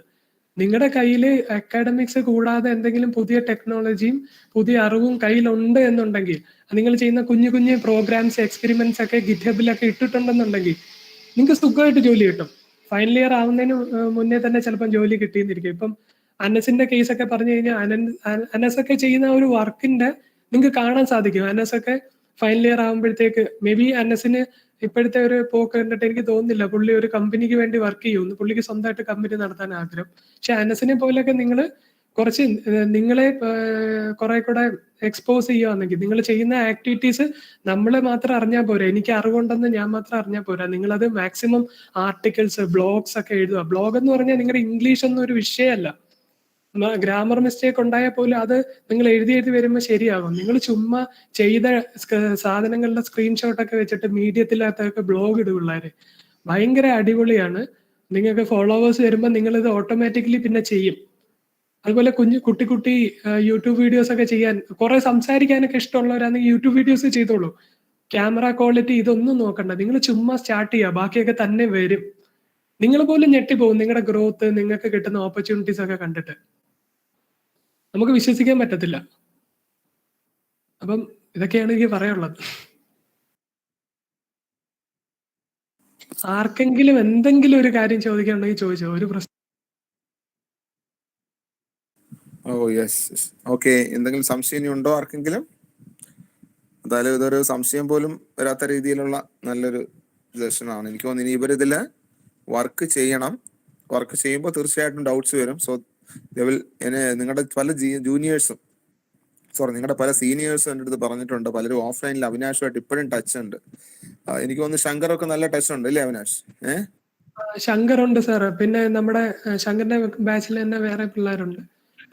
നിങ്ങളുടെ കയ്യിൽ അക്കാഡമിക്സ് കൂടാതെ എന്തെങ്കിലും പുതിയ ടെക്നോളജിയും പുതിയ അറിവും കയ്യിലുണ്ട് എന്നുണ്ടെങ്കിൽ, നിങ്ങൾ ചെയ്യുന്ന കുഞ്ഞു കുഞ്ഞു പ്രോഗ്രാംസ്, എക്സ്പെരിമെന്റ്സ് ഒക്കെ ഗിറ്റ്ഹബിലൊക്കെ ഇട്ടിട്ടുണ്ടെന്നുണ്ടെങ്കിൽ നിങ്ങൾക്ക് സുഖമായിട്ട് ജോലി കിട്ടും. ഫൈനൽ ഇയർ ആവുന്നതിന് മുന്നേ തന്നെ ചിലപ്പം ജോലി കിട്ടിയെന്നിരിക്കും. ഇപ്പം അനസിന്റെ കേസൊക്കെ പറഞ്ഞു കഴിഞ്ഞാൽ അനസൊക്കെ ചെയ്യുന്ന ഒരു വർക്കിന്റെ നിങ്ങൾക്ക് കാണാൻ സാധിക്കും. അനസൊക്കെ ഫൈനൽ ഇയർ ആകുമ്പോഴത്തേക്ക് മേ ബി അനസിന് ഇപ്പോഴത്തെ ഒരു പോക്ക് കണ്ടിട്ട് എനിക്ക് തോന്നുന്നില്ല പുള്ളി ഒരു കമ്പനിക്ക് വേണ്ടി വർക്ക് ചെയ്യുമെന്ന്. പുള്ളിക്ക് സ്വന്തമായിട്ട് കമ്പനി നടത്താൻ ആഗ്രഹം. പക്ഷെ അനസിനെ പോലെയൊക്കെ നിങ്ങൾ കുറച്ച് നിങ്ങളെ കുറെ കൂടെ എക്സ്പോസ് ചെയ്യുകയാണെങ്കിൽ നിങ്ങൾ ചെയ്യുന്ന ആക്ടിവിറ്റീസ് നമ്മളെ മാത്രം അറിഞ്ഞാൽ പോരാ. എനിക്ക് അറിവുണ്ടെന്ന് ഞാൻ മാത്രം അറിഞ്ഞാൽ പോരാ. നിങ്ങളത് മാക്സിമം ആർട്ടിക്കിൾസ്, ബ്ലോഗ്സ് ഒക്കെ എഴുതുക. ബ്ലോഗ് എന്ന് പറഞ്ഞാൽ നിങ്ങളുടെ ഇംഗ്ലീഷ് ഒന്നും ഒരു വിഷയമല്ല. ഗ്രാമർ മിസ്റ്റേക്ക് ഉണ്ടായാൽ പോലും അത് നിങ്ങൾ എഴുതി വരുമ്പോൾ ശരിയാകും. നിങ്ങൾ ചുമ്മാ ചെയ്ത സാധനങ്ങളുടെ സ്ക്രീൻഷോട്ടൊക്കെ വെച്ചിട്ട് മീഡിയത്തിലകത്തൊക്കെ ബ്ലോഗ് ഇടും പിള്ളേര്. ഭയങ്കര അടിപൊളിയാണ്. നിങ്ങൾക്ക് ഫോളോവേഴ്സ് വരുമ്പോൾ നിങ്ങൾ ഇത് ഓട്ടോമാറ്റിക്കലി പിന്നെ ചെയ്യും. അതുപോലെ കുട്ടി യൂട്യൂബ് വീഡിയോസ് ഒക്കെ ചെയ്യാൻ, കുറെ സംസാരിക്കാനൊക്കെ ഇഷ്ടമുള്ളവരാണെങ്കിൽ യൂട്യൂബ് വീഡിയോസ് ചെയ്തോളൂ. ക്യാമറ ക്വാളിറ്റി ഇതൊന്നും നോക്കണ്ട. നിങ്ങൾ ചുമ്മാ സ്റ്റാർട്ട് ചെയ്യുക, ബാക്കിയൊക്കെ തന്നെ വരും. നിങ്ങൾ പോലും ഞെട്ടിപ്പോകും നിങ്ങളുടെ ഗ്രോത്ത്, നിങ്ങൾക്ക് കിട്ടുന്ന ഓപ്പർച്യൂണിറ്റീസ് ഒക്കെ കണ്ടിട്ട്. നമുക്ക് വിശ്വസിക്കാൻ പറ്റത്തില്ല. അപ്പം ഇതൊക്കെയാണ് എനിക്ക് പറയാനുള്ളത്. ആർക്കെങ്കിലും എന്തെങ്കിലും ഒരു കാര്യം ചോദിക്കാനുണ്ടെങ്കിൽ ചോദിച്ചോ, ഒരു പ്രശ്നം. ഓ യെസ്. ഓക്കെ, എന്തെങ്കിലും സംശയം ഇനി ഉണ്ടോ ആർക്കെങ്കിലും? എന്തായാലും ഇതൊരു സംശയം പോലും വരാത്ത രീതിയിലുള്ള നല്ലൊരു സെഷനാണ്. എനിക്ക് തോന്നുന്നു ഇനി ഇവരിതിൽ വർക്ക് ചെയ്യണം. വർക്ക് ചെയ്യുമ്പോൾ തീർച്ചയായിട്ടും ഡൗട്ട്സ് വരും. സോ നിങ്ങളുടെ പല നിങ്ങളുടെ പല സീനിയേഴ്സും എൻ്റെ അടുത്ത് പറഞ്ഞിട്ടുണ്ട്. പലരും ഓഫ്ലൈനിൽ അവിനാഷുമായിട്ട് ഇപ്പോഴും ടച്ച് ഉണ്ട്. എനിക്ക് തോന്നുന്നു ശങ്കറൊക്കെ നല്ല ടച്ച് ഉണ്ട് അല്ലേ അവിനാഷ്? ശങ്കർ ഉണ്ട് സാർ. പിന്നെ നമ്മുടെ ശങ്കറിന്റെ ബാച്ചിൽ തന്നെ വേറെ പിള്ളേരുണ്ട്.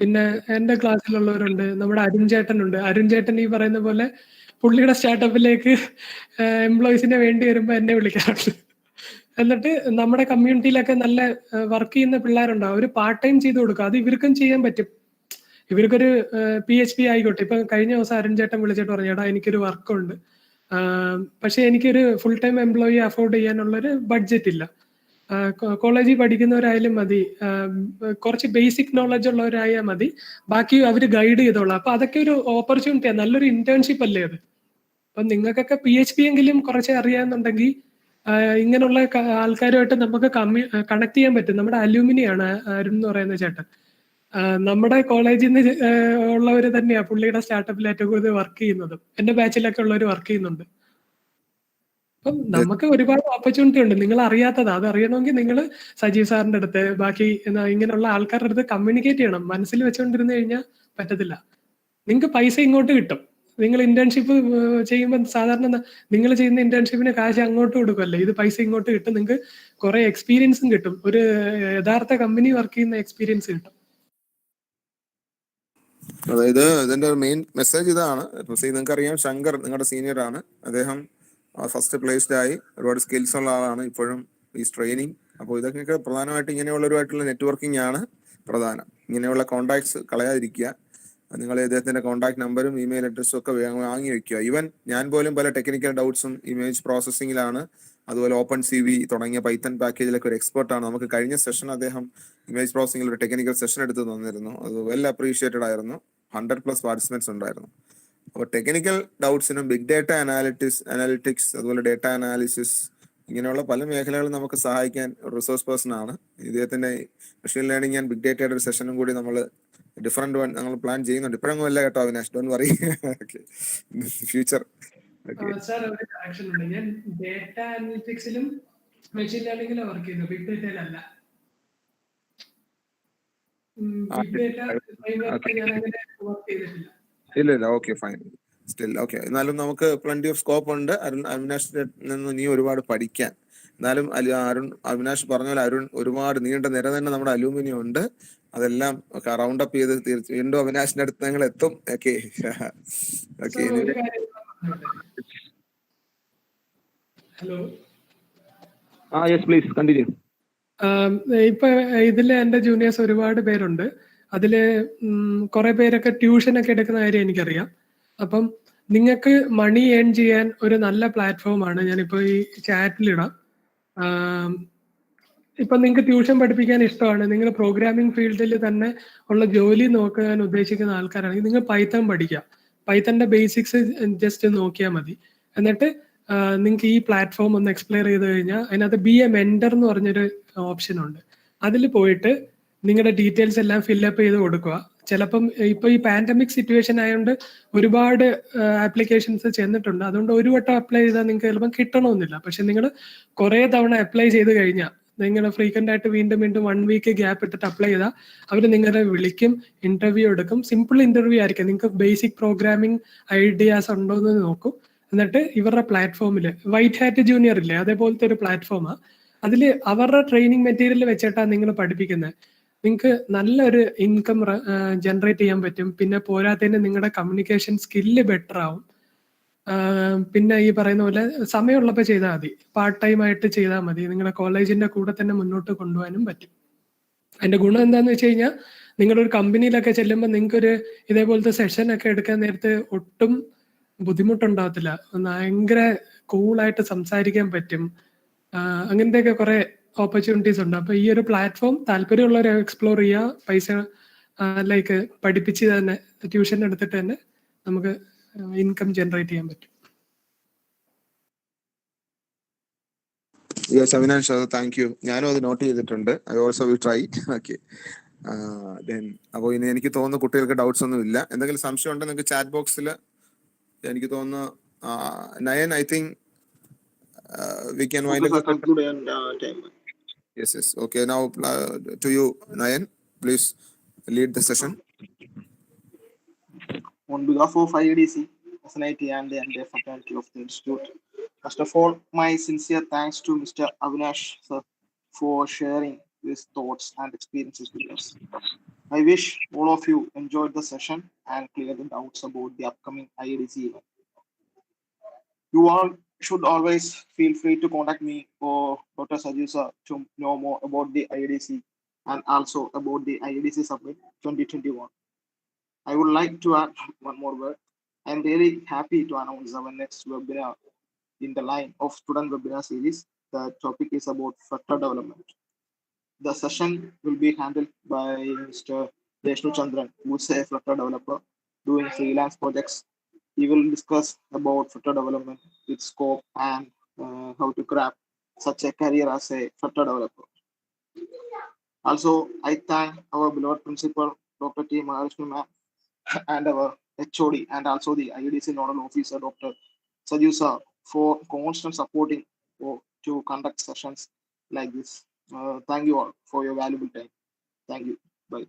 പിന്നെ എന്റെ ക്ലാസ്സിലുള്ളവരുണ്ട്. നമ്മുടെ അരുൺ ചേട്ടനുണ്ട്. അരുൺ ചേട്ടൻ ഈ പറയുന്ന പോലെ പുള്ളിയുടെ സ്റ്റാർട്ടപ്പിലേക്ക് എംപ്ലോയീസിനെ വേണ്ടി വരുമ്പോൾ എന്നെ വിളിക്കാറുണ്ട്. എന്നിട്ട് നമ്മുടെ കമ്മ്യൂണിറ്റിയിലൊക്കെ നല്ല വർക്ക് ചെയ്യുന്ന പിള്ളേരുണ്ടാവും. അവർ പാർട്ട് ടൈം ചെയ്ത് കൊടുക്കുക. അത് ഇവർക്കും ചെയ്യാൻ പറ്റും. ഇവർക്കൊരു PhD ആയിക്കോട്ടെ. ഇപ്പൊ കഴിഞ്ഞ ദിവസം അരുൺ ചേട്ടൻ വിളിച്ചിട്ട് പറഞ്ഞു, എടാ എനിക്കൊരു വർക്കുണ്ട്, പക്ഷെ എനിക്കൊരു ഫുൾ ടൈം എംപ്ലോയി അഫോർഡ് ചെയ്യാനുള്ളൊരു ബഡ്ജറ്റ് ഇല്ല. കോളേജിൽ പഠിക്കുന്നവരായാലും മതി, കുറച്ച് ബേസിക് നോളജ് ഉള്ളവരായാൽ മതി, ബാക്കി അവർ ഗൈഡ് ചെയ്തോളാം. അപ്പൊ അതൊക്കെ ഒരു ഓപ്പർച്യൂണിറ്റിയാണ്, നല്ലൊരു ഇന്റേൺഷിപ്പ് അല്ലേ അത്. അപ്പൊ നിങ്ങൾക്കൊക്കെ PhD എങ്കിലും കുറച്ച് അറിയാന്നുണ്ടെങ്കിൽ ഇങ്ങനെയുള്ള ആൾക്കാരുമായിട്ട് നമുക്ക് കണക്ട് ചെയ്യാൻ പറ്റും. നമ്മുടെ അലൂമിനി ആണ് അരുൺ എന്ന് പറയുന്ന ചേട്ടൻ. നമ്മുടെ കോളേജിൽ നിന്ന് ഉള്ളവർ തന്നെയാ പുള്ളിയുടെ സ്റ്റാർട്ടപ്പിൽ ഏറ്റവും കൂടുതൽ വർക്ക് ചെയ്യുന്നതും. എന്റെ ബാച്ചിലൊക്കെ ഉള്ളവർ വർക്ക് ചെയ്യുന്നുണ്ട്. അപ്പം നമുക്ക് ഒരുപാട് ഓപ്പർച്യൂണിറ്റി ഉണ്ട്. നിങ്ങൾ അറിയാത്തത് അത് അറിയണമെങ്കിൽ നിങ്ങൾ സജീവ് സാറിന്റെ അടുത്ത്, ബാക്കി ഇങ്ങനെയുള്ള ആൾക്കാരുടെ അടുത്ത് കമ്മ്യൂണിക്കേറ്റ് ചെയ്യണം. മനസ്സിൽ വെച്ചുകൊണ്ടിരുന്നു കഴിഞ്ഞാൽ പറ്റത്തില്ല. നിങ്ങൾക്ക് പൈസ ഇങ്ങോട്ട് കിട്ടും. നിങ്ങൾ ഇന്റേൺഷിപ്പ് ചെയ്യുമ്പോൾ സാധാരണ നിങ്ങൾ ചെയ്യുന്ന ഇന്റേൺഷിപ്പിന് കാശ് അങ്ങോട്ട് കൊടുക്കുമല്ലേ, ഇത് പൈസ ഇങ്ങോട്ട് കിട്ടും. നിങ്ങൾക്ക് കുറെ എക്സ്പീരിയൻസും കിട്ടും. ഒരു യഥാർത്ഥ കമ്പനി വർക്ക് ചെയ്യുന്ന എക്സ്പീരിയൻസ് കിട്ടും. അതായത് ഇതിന്റെ മെയിൻ മെസ്സേജ് ഇതാണ്. നിങ്ങൾക്ക് അറിയാം, ശങ്കർ നിങ്ങളുടെ സീനിയർ ആണ്. അദ്ദേഹം ഫസ്റ്റ് പ്ലേസ്ഡ് ആയി, ഒരുപാട് സ്കിൽസ് ഉള്ള ആളാണ്. ഇപ്പോഴും ഈസ് ട്രെയിനിങ്. അപ്പോൾ ഇതൊക്കെ പ്രധാനമായിട്ട് ഇങ്ങനെയുള്ളവരുമായിട്ടുള്ള നെറ്റ്വർക്കിംഗ് ആണ് പ്രധാനം. ഇങ്ങനെയുള്ള കോൺടാക്ട്സ് കളയാതിരിക്കുക. നിങ്ങൾ ഇദ്ദേഹത്തിന്റെ കോൺടാക്ട് നമ്പറും ഇമെയിൽ അഡ്രസ്സും ഒക്കെ വാങ്ങി വെക്കുക. ഈവൻ ഞാൻ പോലും പല ടെക്നിക്കൽ ഡൗട്ട്സും ഇമേജ് പ്രോസസ്സിങ്ങിലാണ്, അതുപോലെ ഓപ്പൺ CV തുടങ്ങിയ പൈത്തൺ പാക്കേജിലൊക്കെ ഒരു എക്സ്പെർട്ടാണ്. നമുക്ക് കഴിഞ്ഞ സെഷൻ അദ്ദേഹം ഇമേജ് പ്രോസസ്സിംഗിൽ ഒരു ടെക്നിക്കൽ സെഷൻ എടുത്ത് തന്നിരുന്നു. അത് വെൽ അപ്രീഷിയേറ്റഡ് ആയിരുന്നു. 100+ പാർട്ടിസിപ്പൻസ് ഉണ്ടായിരുന്നു. അപ്പോൾ ടെക്നിക്കൽ ഡൗട്ട്സിനും ബിഗ് ഡേറ്റ അനാലിറ്റിക്സ് അതുപോലെ ഡേറ്റ അനാലിസിസ് ഇങ്ങനെയുള്ള പല മേഖലകളും നമുക്ക് സഹായിക്കാൻ റിസോഴ്സ് പേഴ്സൺ ആണ് ഇദ്ദേഹത്തിന്റെ. മെഷീൻ ലേണിംഗ് ആൻഡ് ബിഗ് ഡേറ്റയുടെ ഒരു സെഷനും കൂടി നമ്മൾ ഡിഫറെന്റ് വൺ ഞങ്ങൾ പ്ലാൻ ചെയ്യുന്നുണ്ട്. ഇപ്പോഴൊന്നും അല്ല കേട്ടോ Avinash, don't worry. Future sir ഒരു കറക്ഷൻ ഉണ്ട്. ഞാൻ ഡേറ്റ അനലിറ്റിക്സിലും മെഷീൻ ലേണിംഗിലും വർക്ക് ചെയ്യുന്നു, ബിഗ് ഡേറ്റയിലല്ല. ബിഗ് ഡേറ്റ ഞാൻ അങ്ങനെ വർക്ക് ചെയ്തിട്ടില്ല. ഇല്ല. Okay, fine. Still okay. എന്നാലും നമുക്ക് പ്ലന്റി ഓഫ് സ്കോപ്പ് ഉണ്ട്. അവിനാഷിന്റെ നിന്ന് നീ ഒരുപാട് പഠിക്കാൻ. എന്നാലും അവിനാഷ് പറഞ്ഞ പോലെ അരുൺ ഒരുപാട് നീണ്ട നിര തന്നെ നമ്മുടെ അലൂമിനിയം ഉണ്ട്. അതെല്ലാം റൗണ്ട് അപ്പ് ചെയ്ത് വീണ്ടും അവിനാഷിന്റെ അടുത്ത് ഞങ്ങൾ എത്തും. Okay. Hello. Yes please continue. ഇപ്പൊ ഇതില് എന്റെ ജൂനിയേഴ്സ് ഒരുപാട് പേരുണ്ട്. അതില് കുറെ പേരൊക്കെ ട്യൂഷനൊക്കെ എടുക്കുന്ന കാര്യം എനിക്കറിയാം. അപ്പം നിങ്ങൾക്ക് മണി ഏൺ ചെയ്യാൻ ഒരു നല്ല പ്ലാറ്റ്ഫോമാണ് ഞാനിപ്പോ ഈ ചാറ്റിലിടാം. ഇപ്പൊ നിങ്ങൾക്ക് ട്യൂഷൻ പഠിപ്പിക്കാൻ ഇഷ്ടമാണ്, നിങ്ങൾ പ്രോഗ്രാമിംഗ് ഫീൽഡിൽ തന്നെ ഉള്ള ജോലി നോക്കാൻ ഉദ്ദേശിക്കുന്ന ആൾക്കാരാണെങ്കിൽ നിങ്ങൾ പൈത്തൺ പഠിക്കുക. പൈത്തന്റെ ബേസിക്സ് ജസ്റ്റ് നോക്കിയാൽ മതി. എന്നിട്ട് നിങ്ങൾക്ക് ഈ പ്ലാറ്റ്ഫോം ഒന്ന് എക്സ്പ്ലെയർ ചെയ്ത് കഴിഞ്ഞാൽ അതിനകത്ത് ബി എ മെന്റർ എന്ന് പറഞ്ഞൊരു ഓപ്ഷൻ ഉണ്ട്. അതിൽ പോയിട്ട് നിങ്ങളുടെ ഡീറ്റെയിൽസ് എല്ലാം ഫില്ലപ്പ് ചെയ്ത് കൊടുക്കുക. ചിലപ്പം ഇപ്പൊ ഈ പാൻഡമിക് സിറ്റുവേഷൻ ആയതുകൊണ്ട് ഒരുപാട് ആപ്ലിക്കേഷൻസ് ചെന്നിട്ടുണ്ട്. അതുകൊണ്ട് ഒരു വട്ടം അപ്ലൈ ചെയ്താൽ നിങ്ങൾക്ക് ചിലപ്പം കിട്ടണമെന്നില്ല. പക്ഷെ നിങ്ങൾ കുറെ തവണ അപ്ലൈ ചെയ്ത് കഴിഞ്ഞാൽ നിങ്ങൾ ഫ്രീക്വന്റ് ആയിട്ട് വീണ്ടും 1 വീക്ക് ഗ്യാപ്പ് ഇട്ടിട്ട് അപ്ലൈ ചെയ്താൽ അവർ നിങ്ങളെ വിളിക്കും, ഇന്റർവ്യൂ എടുക്കും. സിമ്പിൾ ഇന്റർവ്യൂ ആയിരിക്കും. നിങ്ങൾക്ക് ബേസിക് പ്രോഗ്രാമിംഗ് ഐഡിയാസ് ഉണ്ടോ എന്ന് നോക്കും. എന്നിട്ട് ഇവരുടെ പ്ലാറ്റ്ഫോമിൽ വൈറ്റ് ഹാറ്റ് ജൂനിയർ ഇല്ലേ, അതേപോലത്തെ ഒരു പ്ലാറ്റ്ഫോമാണ്. അതിൽ അവരുടെ ട്രെയിനിങ് മെറ്റീരിയൽ വെച്ചിട്ടാണ് നിങ്ങൾ പഠിപ്പിക്കുന്നത്. നിങ്ങൾക്ക് നല്ലൊരു ഇൻകം ജനറേറ്റ് ചെയ്യാൻ പറ്റും. പിന്നെ പോരാത്തതിന് നിങ്ങളുടെ കമ്മ്യൂണിക്കേഷൻ സ്കില്ല് ബെറ്റർ ആവും. പിന്നെ ഈ പറയുന്ന പോലെ സമയമുള്ളപ്പോൾ ചെയ്താൽ മതി, പാർട്ട് ടൈം ആയിട്ട് ചെയ്താൽ മതി. നിങ്ങളുടെ കോളേജിന്റെ കൂടെ തന്നെ മുന്നോട്ട് കൊണ്ടുപോകാനും പറ്റും. അതിന്റെ ഗുണം എന്താന്ന് വെച്ച് കഴിഞ്ഞാൽ നിങ്ങളൊരു കമ്പനിയിലൊക്കെ ചെല്ലുമ്പോൾ നിങ്ങൾക്കൊരു ഇതേപോലത്തെ സെഷൻ ഒക്കെ എടുക്കാൻ നേരത്ത് ഒട്ടും ബുദ്ധിമുട്ടുണ്ടാകത്തില്ല. ഭയങ്കര കൂളായിട്ട് സംസാരിക്കാൻ പറ്റും. അങ്ങനത്തെയൊക്കെ കുറെ ഓപ്പർച്യൂണിറ്റീസ് ഉണ്ട്. അപ്പൊ ഈ ഒരു പ്ലാറ്റ്ഫോം താല്പര്യമുള്ളവർ എക്സ്പ്ലോർ ചെയ്യുക. പൈസ ലൈക്ക് പഠിപ്പിച്ച് തന്നെ ട്യൂഷൻ എടുത്തിട്ട് തന്നെ നമുക്ക് ഇൻകം ജനറേറ്റ് ചെയ്യാൻ പറ്റും. Yes Avinash, thank you. ഞാനും അത് നോട്ട് ചെയ്തിട്ടുണ്ട്. I also will try. Okay. Then അപ്പോൾ ഇനി എനിക്ക് തോന്നുന്നു കുട്ടികൾക്ക് ഡൗട്ട്സ് ഒന്നും ഇല്ല. എന്തെങ്കിലും സംശയം ഉണ്ടെങ്കിൽ നിങ്ങൾക്ക് ചാറ്റ് ബോക്സിൽ, എനിക്ക് തോന്നുന്നു nine, I think we can wind up the session. Conclude and time. Yes. Okay, now to you, Nayan, please lead the session. On behalf of IEDC, SNIT and the entire faculty of the institute, first of all, my sincere thanks to Mr. Avinash sir for sharing his thoughts and experiences with us. I wish all of you enjoyed the session and cleared the doubts about the upcoming IEDC event. You all should always feel free to contact me or Dr. Sajusa to know more about the IEDC and also about the IEDC Summit 2021. I would like to add one more word. I am really happy to announce our next webinar in the line of student webinar series. The topic is about Flutter development. The session will be handled by Mr. Deshnu Chandran, who is a Flutter developer doing freelance projects. He will discuss about Flutter development, its scope, and how to grab such a career as a Flutter developer. Also, I thank our beloved principal, Dr. T. Mahalakshmi ma'am, and our HOD, and also the IEDC nodal officer, Dr. Sajusa, for constant supporting to conduct sessions like this. Thank you all for your valuable time. Thank you. Bye.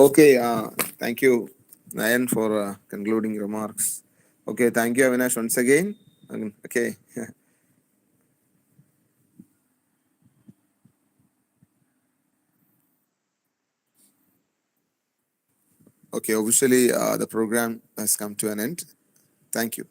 Okay, thank you, Nayan, for concluding remarks. Okay, thank you, Avinash, once again. Okay. Okay, officially the program has come to an end. Thank you.